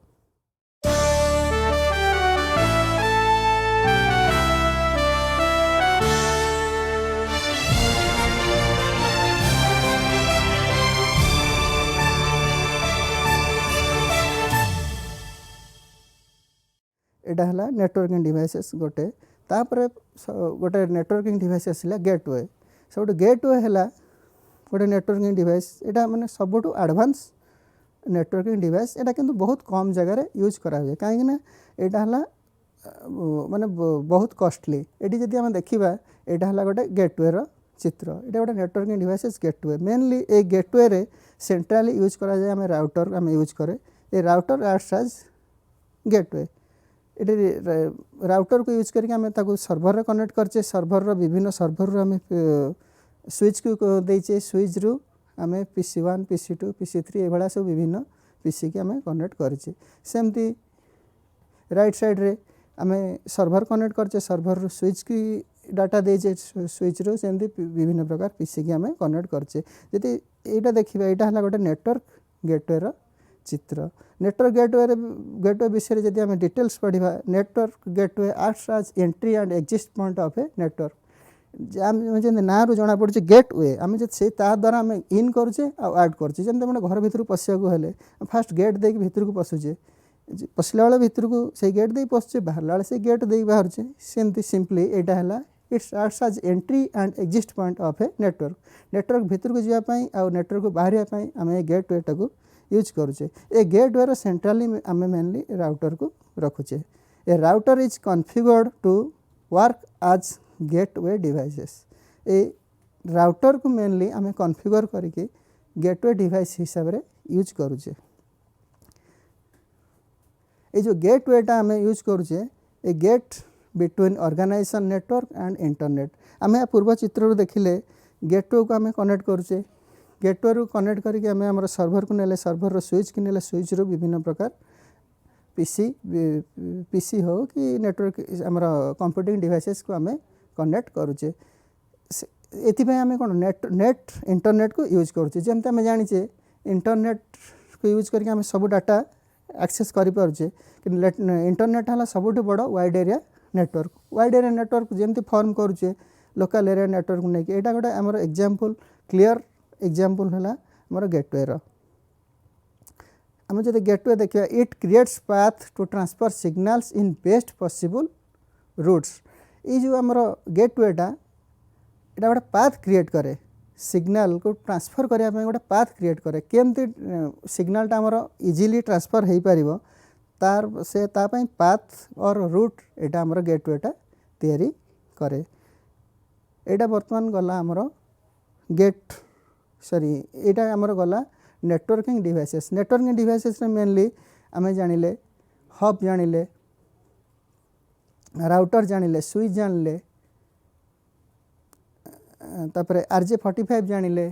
एटा हला नेटवर्किंग डिवाइसेस गोटे तापर गोटे नेटवर्किंग डिवाइस आसला गेटवे सब गेटवे हला गोटे नेटवर्किंग डिवाइस एटा माने सबुठु एडवांस नेटवर्किंग डिवाइस एटा किंतु बहुत कम जगह यूज करा हुए कहीं ना एटा हला माने बहुत कॉस्टली एटी जदि हम देखिबा एटा हला गोटे गेटवे रो चित्र एटा गोटे नेटवर्किंग डिवाइसेस गेटवे मेनली ए गेटवे रे सेंट्रली यूज करा जाय हम राउटर हम यूज करे ए राउटर एक्ट्स एज गेटवे ये राउटर को यूज करके आम सर्वर रे कनेक्ट करचे सर्वर रो विभिन्न सर्वर रो आम स्विच को देचे स्विच रु आम PC1 PC2 PC3 ये भाया सब विभिन्न PC की आम कनेक्ट करचे सेमती राइट साइड रे आम सर्वर कनेक्ट करचे सर्वर रो स्विच की डाटा देचे स्विच रो सेमती विभिन्न प्रकार PC की आम कनेक्ट करचे जदि एटा देखिबा एटा हला गोटे नेटवर्क गेटवे रो चित्र नेटवर्क गेटवे विषय जदि आम डिटेल्स पढ़ा network gateway acts as entry and exit point of a network जमी ना रू जना पड़े गेटवे आम से द्वारा आम इन करुचे आड करुचे जमी मैंने घर भितर पशिया हेले फास्ट गेट दे भितर को पशुचे पशिला बेले भितर को से गेट दे पशुचे बाहर बेले से गेट दे बाहर सेमती सिंपली एटा है it's acts as entry and exit point of a network भितर को जावाई आ नेटवर्क को बाहर आम गेटवे टाक यूज करुचे ए गेटवे रो सेंट्रली आम मेनली राउटर को रखुचे a router is configured to work as gateway devices a router को मेनली आम कॉन्फ़िगर करके गेटवे डिवाइस हिसाब रे यूज करुचे ए जो गेटवेटा आम यूज करुचे a gate between organisation network and internet आम पूर्व चित्र देखिले गेटवे को आम कनेक्ट करुचे गेटवे रू कनेक्ट करके आम आम सर्वर को नेले सर्वर रो स्विच की नेले स्विच रू विभिन्न प्रकार पीसी हो कि नेटवर्क आम कंप्यूटिंग डिवाइसेस को आम कनेक्ट करुचे एथिपाई आम कौन नेट इंटरनेट को यूज करुचे जमती आम जाचे इंटरनेट को यूज करके आम सब डाटा एक्सेस करें इंटरनेट है सबुठ बड़ वाइड एरिया नेटवर्क जमती फॉर्म करुचे लोकल एरिया नेटवर्क नहीं यहाँ गोटे आम एग्जांपल क्लियर एग्जांपल है मोर गेटवे रो आम जब गेटवे देखा it creates path to transfer signals in best possible routes ये जो आमर गेटवेटा यहाँ गोटे पाथ क्रिएट करे सिग्नल को ट्रांसफर करने गोटे पाथ क्रिएट करे केमती सिग्नलटा आमर इजिली ट्रांसफर हो पार तार से तापाई पाथ और रूट यहाँ आमर गेटवेटा तैयारी करे यहाँ बर्तमान गला आमर गेट सॉरी यहाँ आमर गला नेटवर्किंग डिवाइसेस मेनली आम जानिले हब जानिले राउटर जानिले स्विच जानिले तापरे RJ45 जानिले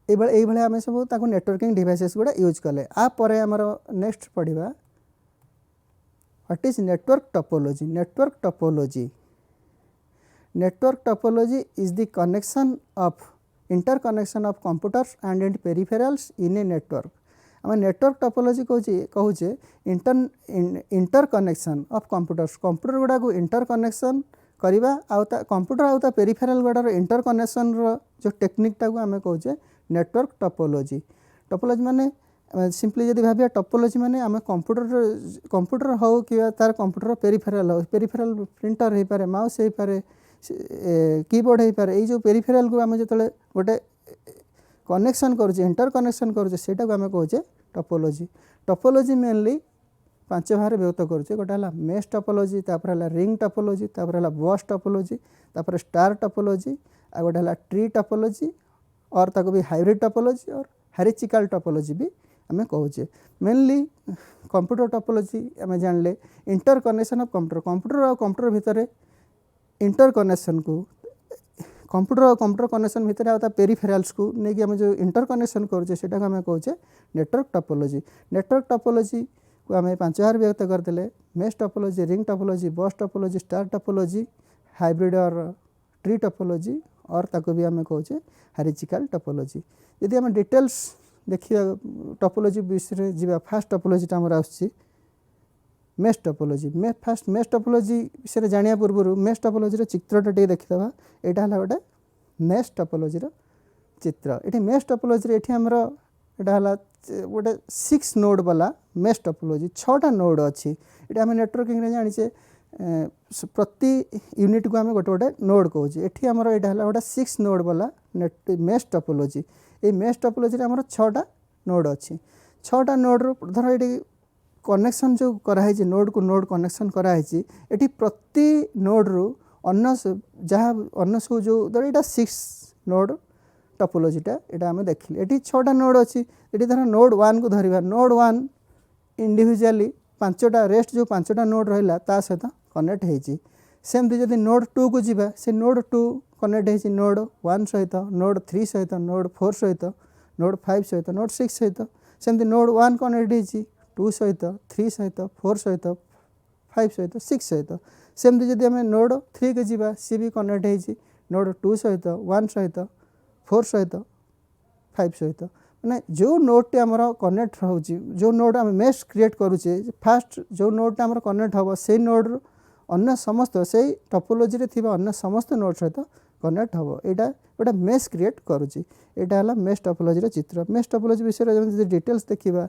ये आम सब ताको नेटवर्किंग डिवाइसेस गुड़ा यूज कले आपर आमर नेक्स्ट पढ़ा what is network topology Network topology is the interconnection of computers and peripherals in a network. आम नेटवर्क टोपोलॉजी कहूचे इंटरकनेक्शन ऑफ कंप्यूटर गुड़ा को इंटरकनेक्शन करवा कंप्यूटर आउ पेरिफेराल गुड़ार इंटरकनेक्शन जो टेक्निकटा को आम कहूचे नेटवर्क टोपोलॉजी माने सिंपली जब भाविया टोपोलॉजी माने आम कंप्यूटर हो कि तार कंप्यूटर पेरिफेराल प्रिंटर हो पारे माउस हो पारे कीबोर्ड हो पारे जो पेरिफेराल को आम जो गोटे कनेक्शन करुचे इंटरकनेक्शन करुचे सेटा को आम कहूचे टोपोलॉजी मेनली 5 भाग व्यक्त करुचे गोटे है मेश टोपोलॉजी तापर है रिंग टोपोलॉजी तापर है बस टोपोलॉजी तापर स्टार टोपोलॉजी आ गोटे है ट्री टोपोलॉजी और ताको भी हाइब्रिड टोपोलॉजी और हायरार्चिकल टोपोलॉजी भी आम कहूचे मेनली कंप्यूटर टोपोलॉजी आम जानले इंटरकनेक्शन ऑफ कंप्यूटर और कंप्यूटर भितर इंटरकनेक्शन को कंप्यूटर कनेक्शन भितर आता पेरिफेराल्स को लेकिन आम जो इंटर कनेक्शन करुचे से आम कहे नेटवर्क टोपोलॉजी। नेटवर्क टोपोलॉजी को आम 5 भाग व्यक्त करते मेश टोपोलॉजी, रिंग टोपोलॉजी, बस टोपोलॉजी, स्टार टोपोलॉजी, हाइब्रिड और ट्री टोपोलॉजी और ताको भी आम कहे हायरार्चिकल टोपोलॉजी। यदि आम डिटेल्स देखिए टोपोलॉजी विषय जी फास्ट टोपोलॉजी आमर आसुची mesh topology. Fast mesh topology विषय जानिया पूर्व मेश टोपोलॉजी चित्रटा टे देखिदेवा। यहाँ है गोटे मेश टोपोलॉजी चित्र। ये मेश टोपोलॉजी ये आमर यहाँ गोटे 6 नोड वाला मेश टोपोलॉजी 6टा नोड अच्छी। ये आम नेटवर्किंग जानीचे प्रति यूनिट को आम गोटे गोटे नोड कहे ये आमर यहाँ गोटे 6 नोड वाला मेश टोपोलॉजी। ये मेश टोपोलॉजी आमर 6टा नोड अच्छी। 6टा नोड धर ये कनेक्शन जो कराई नोड को नोड कनेक्शन कराई ये प्रति नोड रु अन्न जहाँ अन्न सब जो धर यहाँ 6 नोड टोपोलॉजीटा यहाँ आम देखिले ये 6टा नोड अच्छी। ये धर नोड 1 को धरिबा नोड 1 इंडिविजुअली 5टा रेस्ट जो 5टा नोड रहा ता सहित कनेक्ट होती। सेमती जदि नोड 2 को जीवा से नोड 2 कनेक्ट होती नोड 1 सहित, नोड 3 सहित, नोड 4 सहित, नोड 5 सहित, नोड 6 सहित। सेमती नोड 1 कनेक्ट होती 2 सहित, 3 सहित, 4 सहित, 5 सहित, 6 सहित। सेमती जदि आम नोड 3 के जीवा सी भी कनेक्ट होती नोड 2 सहित, 1 सहित, 4 सहित, 5 सहित। मैंने जो नोडटे आमर कनेक्ट हो जो नोड आम मेश क्रिएट करुचे फास्ट जो नोडटा आमर कनेक्ट हम से नोड अन्य समस्त से टोपोलॉजी थी अन्य समस्त नोड सहित कनेक्ट हम यहाँ गोटे मेश क्रिएट करुच्ची। यहाँ है मेश टोपोलॉजी चित्र। मेश टोपोलॉजी विषय डिटेल्स देखा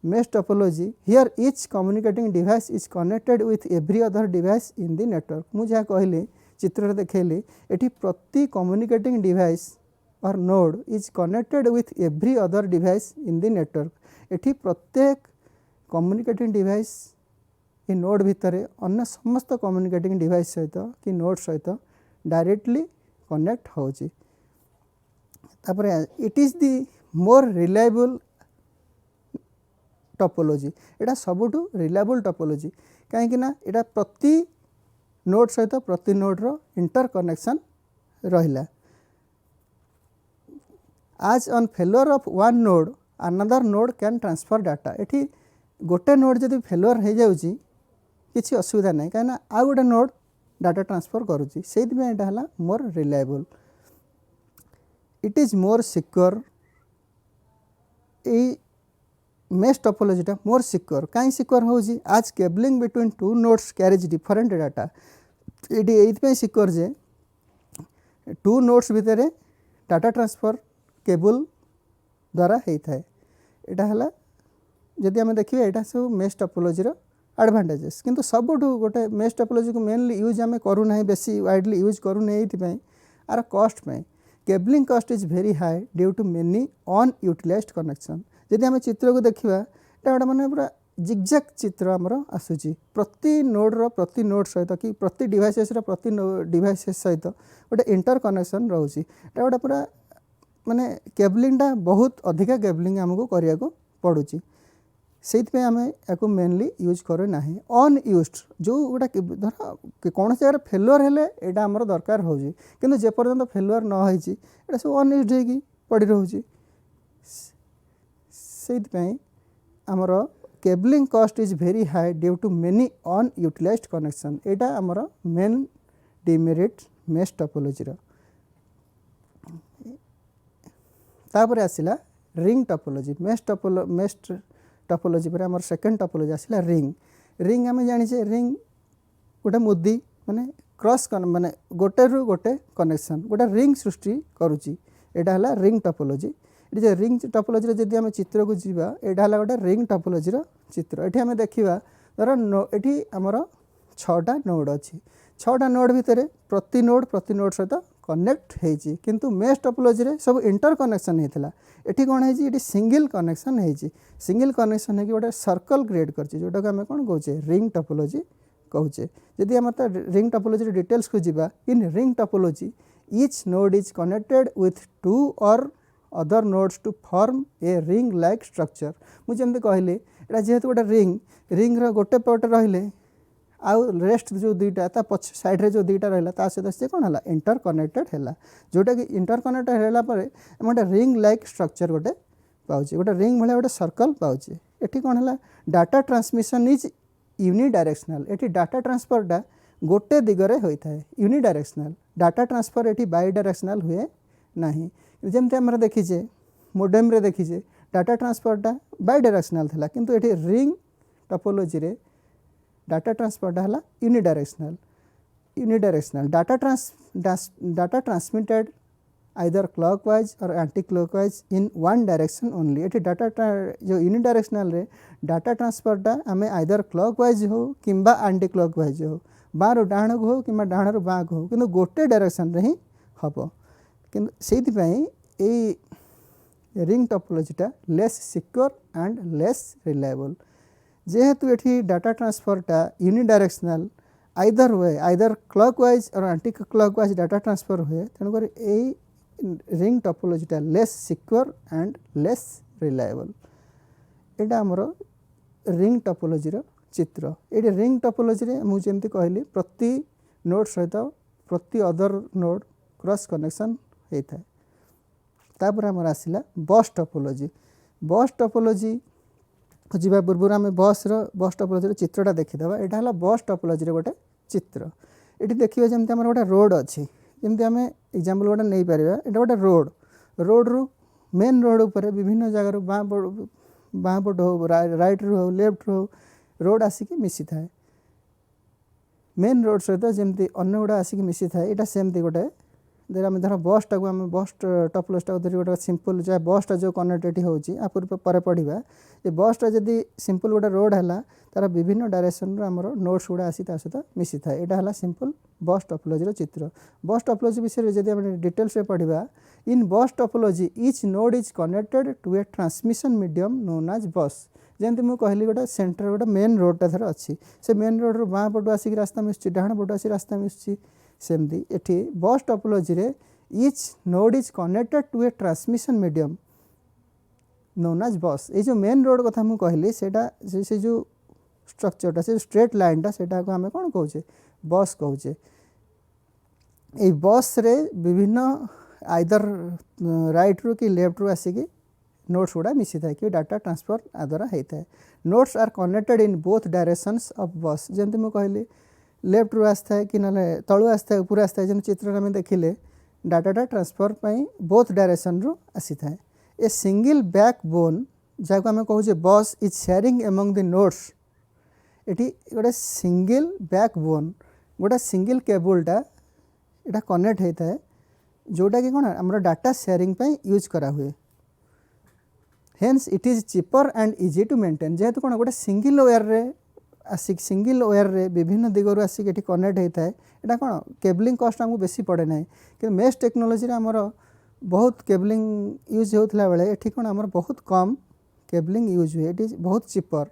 mesh topology here etch communicating device is connected with every other device in the network. मुझे कहली चित्र देखली ये प्रति कम्युनिकेटिंग डिवाइस और node is connected with every other device in the network. ये प्रत्येक कम्युनिकेटिंग डिवाइस ये नोड भितर अन्य समस्त कम्युनिकेटिंग डिवाइस सहित कि नोड सहित डायरेक्टली कनेक्ट होची। तापर it is the more reliable topology. यहाँ सबुठु रिलायबल टोपोलॉजी कहीं यहाँ प्रति नोड सहित प्रति नोड रो इंटर कनेक्शन रहिला। आज on failure of one node another node can transfer data. ये गोटे नोड जब फेल्योर हो जाऊँगी किसी असुविधा नहीं कहीं आ गोटे नोड डाटा ट्रांसफर करुच्ची से यहाँ more reliable. It is more secure. ये मेश टोपोलॉजीटा मोर सिक्योर कहीं सिक्योर होजी आज cabling between 2 nodes carriage different data. ये सिक्योर जे 2 नोड्स भितर डाटा ट्रांसफर केबल द्वारा होता है। यहाँ है जदि आम देखिए यहाँ सब मेश टोपोलॉजीर एडवांटेजेस किंतु सबुठु गोटे मेश टोपोलॉजी को मेनली यूज आम करूना बेसी वाइडली यूज करूना ये आर कॉस्ट में cabling cost is very high due to many unutilized connection. जदि आम चित्र को देखा गोटे मैंने पूरा जिगजैग चित्र आमर आसूची प्रति नोड्र प्रति नोड सहित कि प्रति डिवाइसेस प्रति डिवाइसेस सहित गोटे इंटर कनेक्शन रोचे। गोटे पूरा माने केबलिंगटा बहुत अधिका केबलिंग आमको करने को पड़ुची से आम या मेनली यूज करना अनयूज्ड जो गोटा धर कौन जगह फेल्योर हेले यहाँ आमर दरकार हो कि जेपर्यंत फेल्योर न हो सब अनयूज्ड हो पड़ी रोचे से आमर cabling cost is very high due to many unutilized connection. यहाँ आमर मेन डिमेरिट मेश टोपोलॉजीर। तापर आसला रिंग टोपोलॉजी। मेश टोपोलॉजी पर आमर सेकेंड टोपोलॉजी आसला रिंग। रिंग आम जाने रिंग गोटे मुदी माने क्रॉस माने गोटे रु गोटे कनेक्शन गोटे रिंग सृष्टि करुच्ची। यहाँ है रिंग टोपोलॉजी। ये रिंग टोपोलॉजी जब आम चित्र को जीवा यहाँ है गोटे रिंग टोपोलॉजीर चित्र। ये आम देखा धर ये आमर 6टा नोड अच्छी 6टा नोड भितर प्रति नोड सहित कनेक्ट होती किंतु मेश टोपोलॉजी सब इंटर कनेक्शन होता ये कौन है सिंगल कनेक्शन होती सिंगल कनेक्शन हो गोटे सर्कल क्रिएट करछि जोटा को आम कौन कहे रिंग टोपोलॉजी कहे। जदि आम रिंग टोपोलॉजी डिटेल्स को जीवा in ring topology each node is connected with 2 और other nodes to form a ring like structure. मुझे कहली यहाँ जेहेतु गोटे रिंग गोटे पटे रहिले आउ रेस्ट जो दुईटा ता पछ साइड रे जो दुईटा रहला ता सहित से कौन है इंटर कनेक्टेड है जोटा कि इंटर कनेक्टेड है गोटे रिंग लाइक स्ट्रक्चर गोटे पाँच गोटे रिंग भाई गोटे सर्कल पाँच ये कौन है डाटा ट्रांसमिशन इज यूनिडायरेक्शनल ये डाटा ट्रांसफरटा गोटे दिगरे होता है यूनिडायरेक्शनल डाटा ट्रांसफर ये बाई डायरेक्शनल हुए ना जमती आम देखीचे मोडेम रे देखीचे डाटा ट्रांसफरटा बाई डायरेक्शनल था किंतु ये रिंग टोपोलॉजी रे डाटा ट्रांसफरटा है unidirectional data transmitted either clockwise or anti clockwise in one direction only ये डाटा जो यूनिडायरेक्शनल रे डाटा ट्रांसफरटा आम आइदर क्लॉकवाइज हो किंबा एंटी क्लॉकवाइज हो बाँरु डाण को हो कि डाण रु बाँ को हो कि गोटे डायरेक्शन रे ही हम कि रिंग टोपोलॉजीटा less secure and less reliable जेहेतु ये डाटा ट्रांसफरटा unidirectional either way either clockwise or anti clockwise data transfer हुए तेणुक रिंग टोपोलॉजीटा less secure and less reliable यहाँ आमर रिंग टोपोलॉजी चित्र ये रिंग टोपोलॉजी मुझे जमी कहली प्रति नोड सहित प्रति अदर नोड क्रॉस कनेक्शन होता है तापर आमर आसला बस टोपोलॉजी जावा पूर्व आम बस टोपोलॉजी चित्रटा देखीदे यहाँ है बस टोपोलॉजी गोटे चित्र ये देखिए जमी आम गोटे रोड अच्छी जमी आम एग्जाम्पल गोटे नहीं पार ये गोटे रोड रु मेन रोड उपर विभिन्न जगार बाँ पट हो राइट रू हो लेफ्ट रू हो रोड आसिक मिसी थाए मेन रोड सहित जमी अन्न गुड़ा आसिक मिसी थाए यहाँ सेमती गोटे आम धर बसटा को आम बस टोपोलॉजीटा धरी गोटे सिंपल चाहे बसटा जो कनेक्टेड होगा पर पढ़ा ये बसटा जदि सिंपल गोटे रोड है तार विभिन्न डायरेक्शन आमर नोट्स गुड़ा आसी सहित मिसी थाए यहाँ है सिंपल बस टोपोलॉजी चित्र बस टोपोलॉजी विषय जब आम डिटेल्स पढ़ा in bus topology each node is connected to a transmission medium known as bus जमी मुझे कहली गोटे सेंटर गोटे मेन रोडटा थर अच्छी से मेन रोड रू बाँ पटू आसिक रास्ता मिसुची डाण पटू आसिक रास्ता मिसुची सेमती एठी बस टोपोलॉजी रे each node is connected to a transmission medium known as bus ये जो मेन रोड कथा मुझे कहली से जो स्ट्रक्चरटा से स्ट्रेट लाइनटा से आम कौन कहे बस कहे ये बस रे विभिन्न आइदर राइट रू कि लेफ्ट रू आसिक नोट्स गुड़ा मिसी था कि डाटा ट्रांसफर आ द्वारा होता है nodes are connected in both directions of bus जमी मुझे कहली लेफ्ट रू आसता है कि ना तलू आसता है ऊपर आसता है जमी चित्र आम देखिले डाटाटा ट्रांसफर बोथ डायरेक्शन रू आसी थाए ए सिंगल बैक बोन जहाँ आम कहे बस is sharing among the notes ये गोटे सिंगल बैक बोन गोटे सिंगल केबलटा यहाँ कनेक्ट होता है जोटा कि कौन आम डाटा शेयरिंग यूज करा हुए hence it is cheaper and easy to maintain जेहेतु कौन गोटे सिंगल वेयर रे आसिक सिंगल वेयर रे विभिन्न दिगरू आसिक ये कनेक्ट होता है यहाँ कौन केबलिंग कस्ट आमको बेसी पड़े ना कि मेश टेक्नोलोजी आमर बहुत केबलिंग यूज होता बेले ये कौन आमर बहुत कम केबलिंग यूज हुए इट इज बहुत cheaper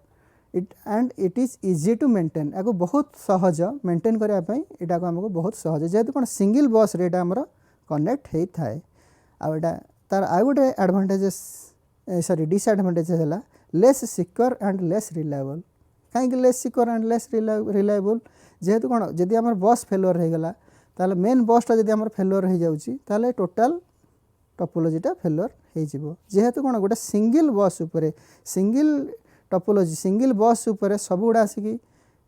it is easy to maintain या बहुत सहज मेंटेन करने यहाँ को आमको बहुत सहज जेहेतु कौन सिंगल बस रे आमर कनेक्ट होता है आटा तार आ गोटे एडभांटेजेस सॉरी डिसएडभांटेज है less secure and less reliable कहीं less secure and less reliable जेहेतु कौन जदि आम बस फेलुअर होगला ताले मेन बसटा जदि आम फेलुअर हो जाऊँगी ताले टोटाल टोपोलॉजीटा फेलुअर हो जेहेतु कौन गोटे सिंगल बस उपरे सिंगल टोपोलॉजी सिंगल बस उपरे सब गुड़ा आसिक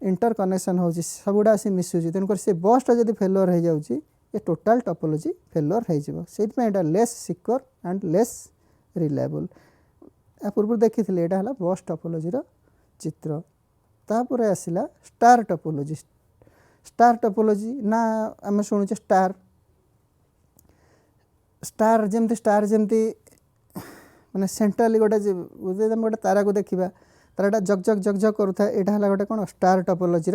इंटर कनेक्शन हो सब गुड़ा आसिक मिसुची तेणुक से बसटा जदि फेलुअर हो जाऊँगी ये टोटाल टोपोलॉजी फेलुअर हो less secure and less reliable या पूर्व देखी यहाँ है बस टोपोलॉजी चित्र तापर आसला स्टार टोपोलॉजी ना आम शुणुचे स्टार जमती माने सेंट्राली गोटे गोटे तारा को देखा ताराटा जग जग जग जग करूँ यहाँ है गोटे कौन स्टार टोपोलॉजी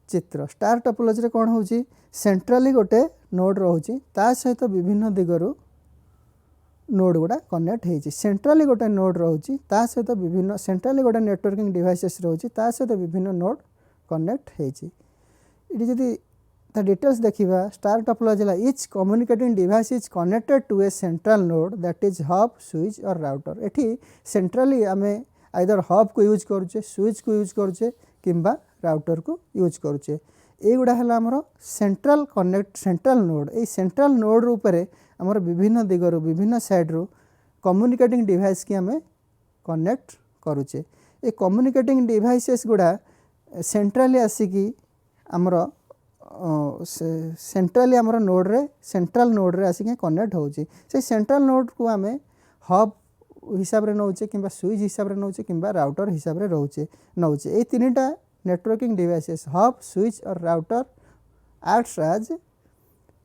चित्र स्टार टोपोलॉजी कौन हो सेंट्राली गोटे नोड रोचे ता सहित विभिन्न दिगरू नोड गुड़ा कनेक्ट हो सेंट्राली गोटे नोड रोचे ता सहित विभिन्न सेंट्राली गोटे नेटवर्किंग डिवाइसेस रोचे ता सहित विभिन्न नोड कनेक्ट होती जदि ता डिटेल्स देखा star topology each communicating device is connected to a central node that is hub switch or router एटी सेंट्राली आम आइदर हब को यूज करुचे स्विच को यूज करुचे किंबा राउटर को यूज करुचे एगुड़ा है आमर सेंट्रल कनेक्ट सेंट्रल नोड ये सेंट्रल नोड उपरे आमर विभिन्न दिगरु विभिन्न साइड्रु कम्युनिकेटिंग डिवाइस की आम कनेक्ट करुचे ये कम्युनिकेटिंग डिवाइसेस गुड़ा सेंट्रली आसिकी आमर सेंट्रली आमर नोड रे सेंट्रल नोड रे आसिक कनेक्ट होची से सेंट्रल नोड को आम हब हिसाब रे नौचे किंबा स्विच हिसाब रे नौचे किंबा राउटर हिसाब रे रोचे नौचे ये तीनटा networking devices hub switch or router acts as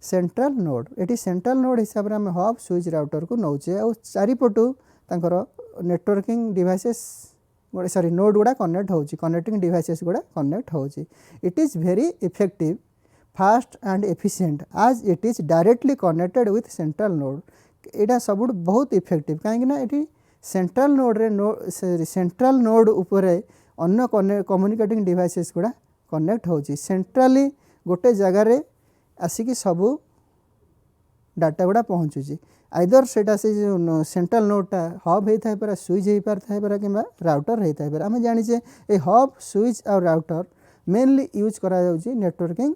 central node ये सेंट्रल नोड हिसाब रे आम हब स्विच राउटर को नौचे और चारिपटू तांकर नेटवर्किंग डिवाइसेस सॉरी नोड गुड़ा कनेक्ट होची कनेक्टिंग डिवाइसेस गुड़ा कनेक्ट होची it is very effective fast and efficient as it is directly connected with central node यहाँ सब बहुत इफेक्टिव कहीं ये सेंट्रल नोड रे सेंट्रल नोड उपरे अन्य कम्युनिकेटिंग डिवाइसेस गुड़ा कनेक्ट होची सेंट्रली गोटे जगार आसिकी सबू डाटा गुड़ा पहुँचुची आइदर सेटा से जो सेंट्रल नोडटा हब होता है पारा स्विच हो पारता है पारा कि राउटर होता है पारा आम जाचे ये hub switch or router mainly use करा जाउची नेटवर्किंग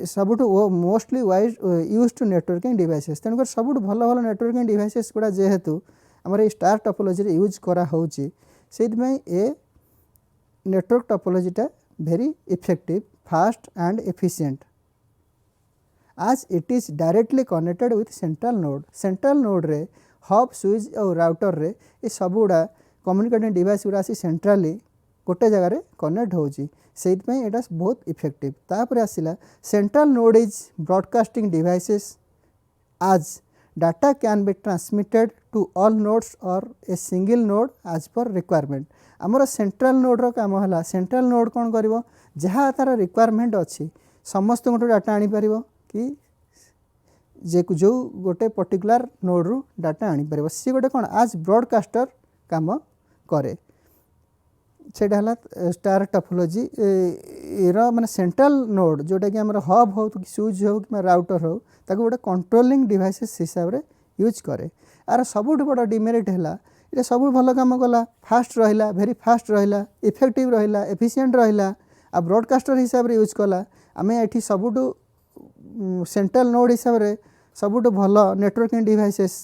सबुठ mostly wise use to networking devices तेणुकर सबुठ भल भल नेटवर्किंग डिवाइसेस गुड़ा जेहेतु आमर ये स्टार टोपोलॉजी यूज करा होची सेइतमै ए नेटवर्क टोपोलॉजीटा very effective fast and efficient as it is directly connected with central node रे हब स्विच और राउटर रे ये सब गुड़ा कम्युनिकेटिंग डिवाइस गुड़ा आसी सेंट्रली गोटे जगार कनेक्ट होची सेइतमै एटा बहुत इफेक्टिव तापर आसिला central node is broadcasting devices as data can be transmitted to all nodes or a single node आज पर रिक्वायरमेंट आमर सेंट्रल नोड रो काम है सेंट्रल नोड कौन करिवो जहाँ तार रिक्वायरमेंट अच्छी समस्त गोटे डाटा आनी परिवो कि जे जो गोटे पर्टिकुलर नोड रु डाटा आनी परिवो सी गोटे कौन आज ब्रॉडकास्टर काम करे सेटा है स्टार टोपोलॉजी माने सेंट्रल नोड जोटा कि आमर हब हो कि स्विच हो कि राउटर हो ताको गोटे कंट्रोलिंग डिवाइसेस हिसाब रे यूज करे आर सबुठ बड़ डिमेरिट है ये सब भल काम कला फास्ट रहिला वेरी फास्ट रहिला इफेक्टिव रहिला एफिशिएंट रहिला आ ब्रॉडकास्टर हिसाब रे यूज कला आमे एठी सबुठ सेंट्रल नोड हिसाब रे सबुठ भल नेटवर्किंग डिवाइसेस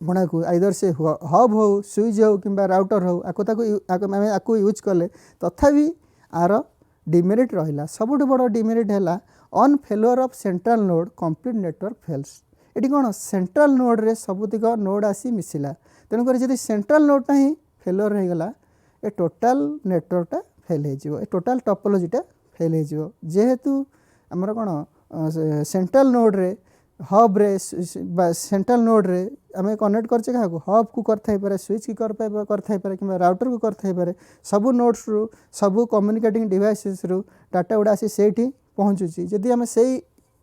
बना को आइदर से हब हो स्विच हो कि राउटर हो आपको यूज कले तथापि आर डिमेरिट रहिला सबुठ बड़ डिमेरिट है on failure of central node complete network fails ये कौन सेंट्रल नोड रे सबुतिक नोड आसी मिसिला तेणुक जब सेंट्रल नोडटा ही फेलुअर हो गला ए टोटाल नेटवर्कटा फेल हो टोटाल टोपोलॉजीटा फेल हो जेहेतु आमर कौन सेंट्रल नोड रे हब रे सेंट्रल नोड रे आम कनेक्ट करचे क्या हब को कर स्विच की कर कि राउटर को कर सबू नोड्स रु सबू कम्युनिकेटिंग डिवाइसेस रु डाटा गुड़ा आसी से पहुँचुची जदि आम से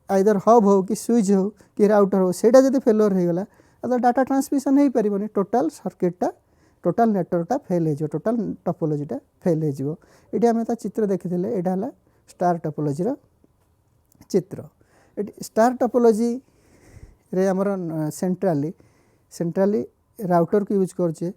आइदर हब हो कि स्विच हो कि राउटर हो सेटा जब फेलुअर हो गला तो डाटा ट्रांसमिशन हो पारनी टोटाल सर्किटटा टोटाल नेटवर्कटा फेल हो टोटाल टोपोलॉजीटा फेल हो ये आम चित्र देखी यहाँ है स्टार टोपोलॉजी चित्र स्टार टोपोलॉजी रे आमर सेंट्राली राउटर को यूज करचे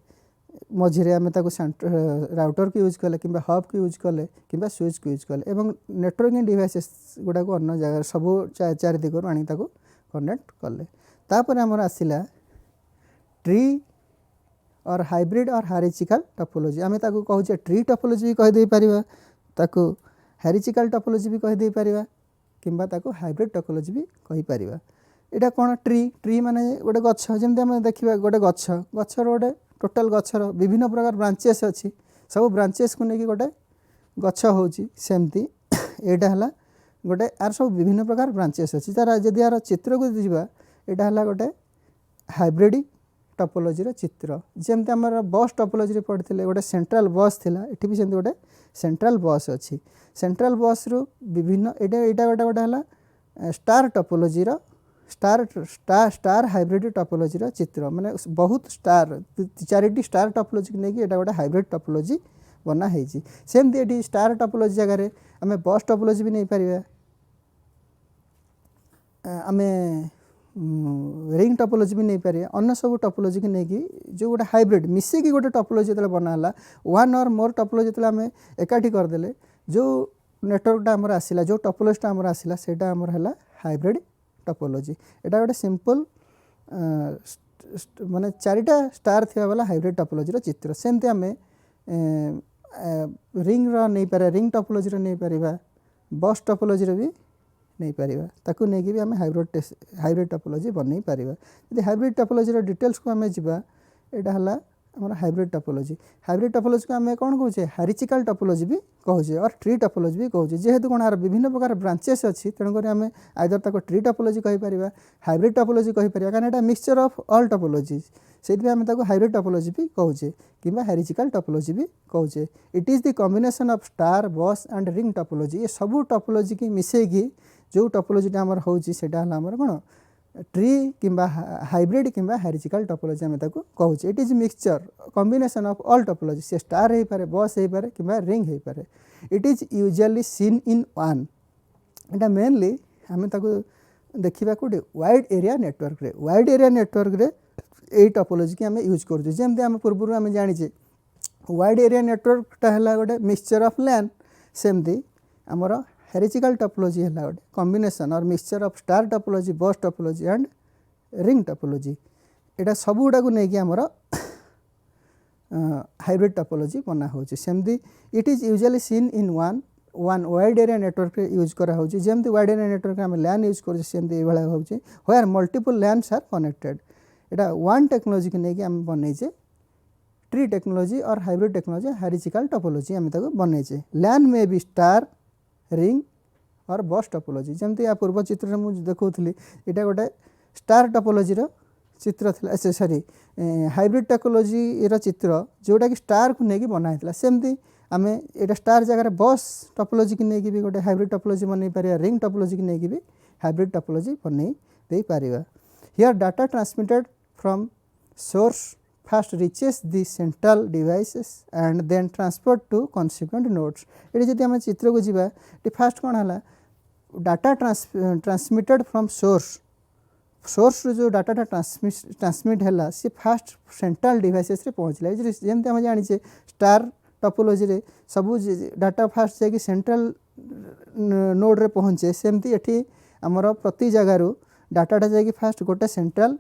मझे आम राउटर को यूज कले कि हब को यूज कले कि स्विच को यूज कले एवं नेटवर्किंग डिवाइसेस गुड़ा को अन्य जगह सब चार दिगरू आनी कनेक्ट कले तापर आमर आसिला ट्री और हाइब्रिड और हारिचिकल टोपोलॉजी आम कहचे ट्री टोपोलॉजी भी कहीदे पारिबा ताकू हारिचिकल टोपोलॉजी भी कहीदे पारिबा किंबा ताकू हाइब्रिड टोपोलॉजी भी कही पारिबा एटा कौन ट्री माने गोटे गछ जमी आम देखा गोटे गछर गोटे टोटाल गछर विभिन्न प्रकार ब्रांचेस अच्छी सब ब्रांचेस को लेकिन गोटे गछ होची सेमती एटा है गोटे यार सब विभिन्न प्रकार ब्रांचेस अच्छी तार जदि यार चित्र को जीवा एटा है गोटे हाइब्रिड टोपोलॉजी चित्र जमती आम बस टोपोलॉजी पढ़ते गोटे सेंट्रल बस थिला एठी भी सेमती गोटे सेंट्रल बस अच्छी सेंट्रल बस रु विभिन्न एटा गोटे गोटे है star topology star hybrid topology चित्र माने बहुत स्टार चारिटी स्टार टोपोलॉजी को लेकिन गोटे हाइब्रिड टोपोलॉजी बना सेमती ये स्टार टोपोलॉजी जगह आम बस टोपोलॉजी भी नहीं पारिबा आम रिंग टोपोलॉजी भी नहीं पारे अन्य सब टोपोलॉजी की लेकिन जो गोटे हाइब्रिड मिसेकी गोटे टोपोलॉजी जो बनाला वन और मोर टोपोलॉजी जो आम एकाठी करदे जो नेटवर्कटा आमर आसला जो टोपोलॉजीटा आमर आसला सेटा आमर है हाइब्रिड टोपोलॉजी। एटा गोटे सिंपल माने चारिटा स्टार थिया वाला हाइब्रिड टोपोलॉजी चित्र। सेमती आम रिंग नहीं पारे रिंग टोपोलॉजी नहीं पारिबा बस टोपोलॉजी भी नहीं पारिबा ताकू नहीं कि भी आम हाइब्रिड टोपोलॉजी बन पारिबा। यदि हाइब्रिड टोपोलॉजी डिटेल्स को आम जावा एटा हला आमर हाइब्रिड टोपोलॉजी। हाइब्रिड टोपोलॉजी को आम कौन कहे हारिचिकल टोपोलॉजी भी कहे और ट्री टोपोलॉजी भी कहे। जेहेतु कौन यार विभिन्न प्रकार ब्रांचेस अच्छी तेणुक आम आइदर ताको ट्री टोपोलॉजी कहीपर हाइब्रिड टोपोलॉजी कहीपर कारण एटा मिक्सचर ऑफ ऑल टोपोलॉजी से आम ताको हाइब्रिड टोपोलॉजी भी कहे कि हारिचिकल टोपोलॉजी भी कहे। It is the combination of star बस एंड रिंग टोपोलॉजी। ये सब टोपोलॉजी की मिसेगी जो टोपोलॉजीटा आमर होची सेटा हला आमर कौन ट्री किंबा हाइब्रिड किंबा हारिचिकल टोपोलॉजी आम ताको कहूचे। It is mixture combination of all topology से स्टार हो पारे बस हो पारे किंबा रिंग हो पारे। It is usually seen in वन। एटा मेनली आम ताको देखा कौटे वाइड एरिया नेटवर्क रे। वाइड एरिया नेटवर्क रे यही टोपोलॉजी की आम यूज करूँ जमती आम पूर्व आम जाचे वाइड एरिया नेटवर्कटा है गोटे मिक्सचर ऑफ लैन सेमती आमर हेरिचिकल टोपोलॉजी है गोटे कॉम्बिनेशन और मिक्सचर ऑफ स्टार टोपोलॉजी बस टोपोलॉजी एंड रिंग टोपोलॉजी। एटा सब गुड़ा को लेकिन आमर हाइब्रिड टोपोलॉजी बना होची। सेमती it is usually seen in one wide area network use करा होची। जेमती वाइड एरिया नेटवर्क आम लैन यूज कर सेमती ये होची where multiple LANs are connected. एटा वन टेक्नोलॉजी की लेकिन आम बनईचे ट्री टेक्नोलॉजी और हाइब्रिड टेक्नोलॉजी हारिचिकल टोपोलॉजी आम ताको बनईचे। लैन में भी स्टार रिंग और बस टोपोलॉजी जमती या पूर्व चित्र मुझे देखुली यहाँ गोटे स्टार टोपोलॉजी चित्र थिला सॉरी हाइब्रिड टेक्नोलॉजी चित्र जोटा कि स्टार को लेकिन बनाई सेमती आम यहाँ स्टार जगह बस टोपोलॉजी की लेकिन भी गोटे हाइब्रिड टोपोलॉजी बनई पार रिंग टोपोलॉजी की लेकिन भी हाइब्रिड टोपोलॉजी बनई दे पारिबा। Here data transmitted from source first reaches the central devices and then transferred to consequent nodes। ये जब आम चित्र को जीवा ये फास्ट कौन है डाटा ट्रांसमिटेड फ्रॉम सोर्स जो डाटा ट्रांसमिट है सी फास्ट सेंट्रल डिवाइसेस रे पहुँचला। जमती आम जाने स्टार टोपोलॉजी रे सब डाटा फास्ट जाकि सेंट्रल नोड रे पहुँचे सेमती एठी आमर प्रति जगार डाटाटा जाकि फास्ट गोटे सेंट्रल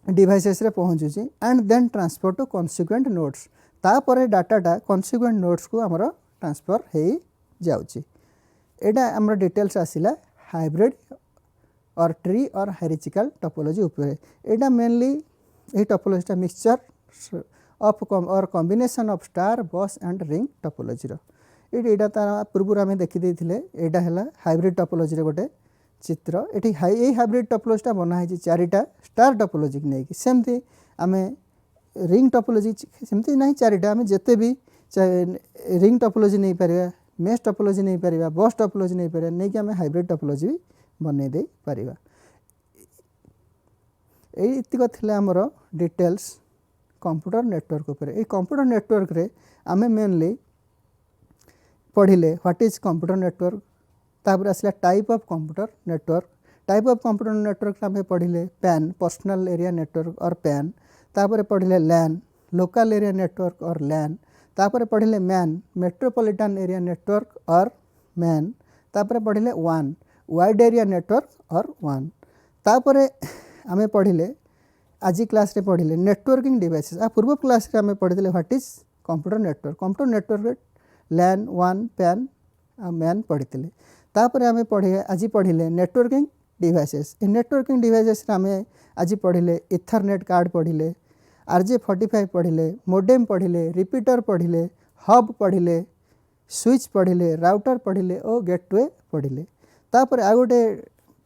डिवाइसेस रे पहुँचुची and then transfer to consequent nodes. तापर डाटाटा कॉन्सिक्वेंट नोड्स को आमर ट्रांसफर हो जाउची। एटा आमर डिटेल्स आसिला हाइब्रिड और ट्री और हारिचिकल टोपोलॉजी उपरे। एटा मेनली यही टोपोलॉजीटा मिक्सचर ऑफ और कॉम्बिनेशन ऑफ स्टार बस एंड रिंग टोपोलॉजी यहाँ तार पूर्व आम देखी यहाँ है हाइब्रिड टोपोलॉजी गोटे चित्र। ये हाइब्रिड टोपोलॉजीटा बनाई चारिटा स्टार टोपोलॉजी की लेकिन सेमती आम रिंग टोपोलॉजी सेमती ना चारिटा आम जिते भी रिंग टोपोलॉजी नहीं पार मेश टोपोलॉजी नहीं पार बस टोपोलॉजी नहीं पार नहीं कि आम हाइब्रिड टोपोलॉजी भी बनई दे पार। यतिक थिला आमर डिटेल्स कंप्यूटर नेटवर्क उपर। ये कंप्यूटर नेटवर्क रे आम mainly पढ़िले what is computer network तापर आसला type of computer network. Type of computer network आम पढ़िले पैन पर्सनल एरिया नेटवर्क और पैन तापर पढ़िले लैन लोकल एरिया नेटवर्क और लैन तापर पढ़िले मैन मेट्रोपॉलिटन एरिया नेटवर्क और मैन तापर पढ़िले वन वाइड एरिया नेटवर्क और वन तापर आम पढ़िले आज क्लास रे पढ़िले नेटवर्किंग डिवाइसेस। आ पूर्व क्लास रे आम पढ़िले what is computer network. Computer network LAN वन पैन आ मैन पढ़ी तापर आम आज पढ़िले नेटवर्किंग डिवाइसेस। नेटवर्किंग डिवाइसेस आम आज पढ़िले इथरनेट कार्ड पढ़िले RJ45 पढ़िले मोडेम पढ़िले रिपीटर पढ़िले हब पढ़िले स्विच पढ़िले राउटर पढ़िले और गेटवे पढ़िले। तापर आ गोटे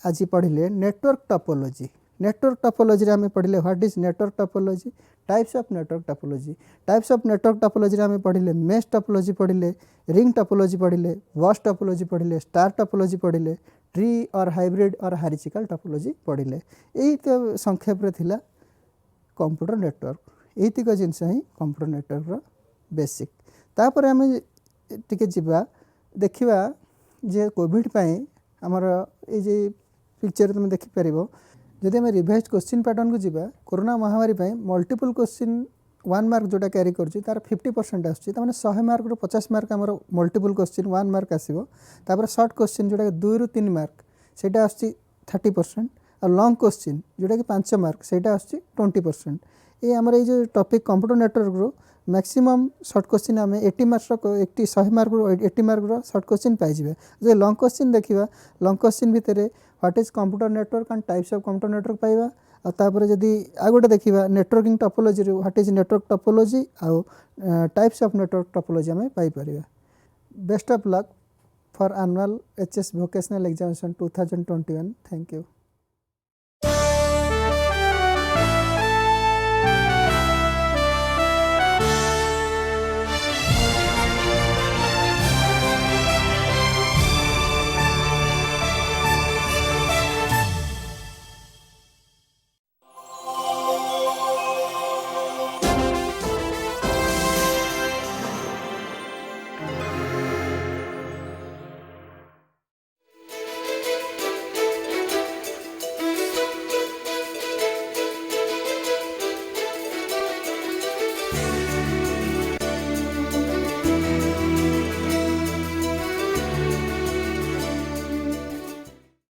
आज पढ़िले नेटवर्क टोपोलॉजी। नेटवर्क टोपोलॉजी आम पढ़िले what is network topology types of network topology. Types of network topology आम पढ़िले मेश टोपोलॉजी पढ़िले रिंग टोपोलॉजी पढ़िले बस टोपोलॉजी पढ़िले स्टार टोपोलॉजी पढ़िले ट्री और हाइब्रिड और हारिचिकल टोपोलॉजी पढ़िले। यही तो संक्षेप थिला कंप्यूटर नेटवर्क। यहीतिक जिनस ही कंप्यूटर नेटवर्क बेसिक। तापर आम टिके जिबा देखिबा जे कोविड पाई हमर ए जे पिक्चर तुम देखि परिबो जदि आम रिवाइज क्वेश्चन पैटर्न को जिबा कोरोना महामारी पाई मल्टीपल क्वेश्चन 1 मार्क जोटा क्यारी करुच्ची तार 50% आसुच्ची तार 100 मार्क रु 50 मार्क आमर मल्टीपल क्वेश्चन 1 मार्क आसीबो तापर शॉर्ट क्वेश्चन जोटा 2 रु 3 मार्क सेटा आसुच्ची 30% और लॉन्ग क्वेश्चन जोटा कि 5 मार्क सेटा आसुच्ची 20%। ये आमर ये जो टॉपिक कंप्यूटर नेटवर्क रो मैक्सिमम शॉर्ट क्वेश्चन आम 80 mark 100 mark 80 mark short question पाई जो लॉन्ग क्वेश्चन देखा लॉन्ग क्वेश्चन भितर what is computer network and types of computer network पाइबा तापर जदि आ गोटे देखा networking topology what is network topology आउ टाइप्स ऑफ नेटवर्क टोपोलॉजी आम पाई परिबा। Best of luck for annual HS vocational examination 2021। Thank you.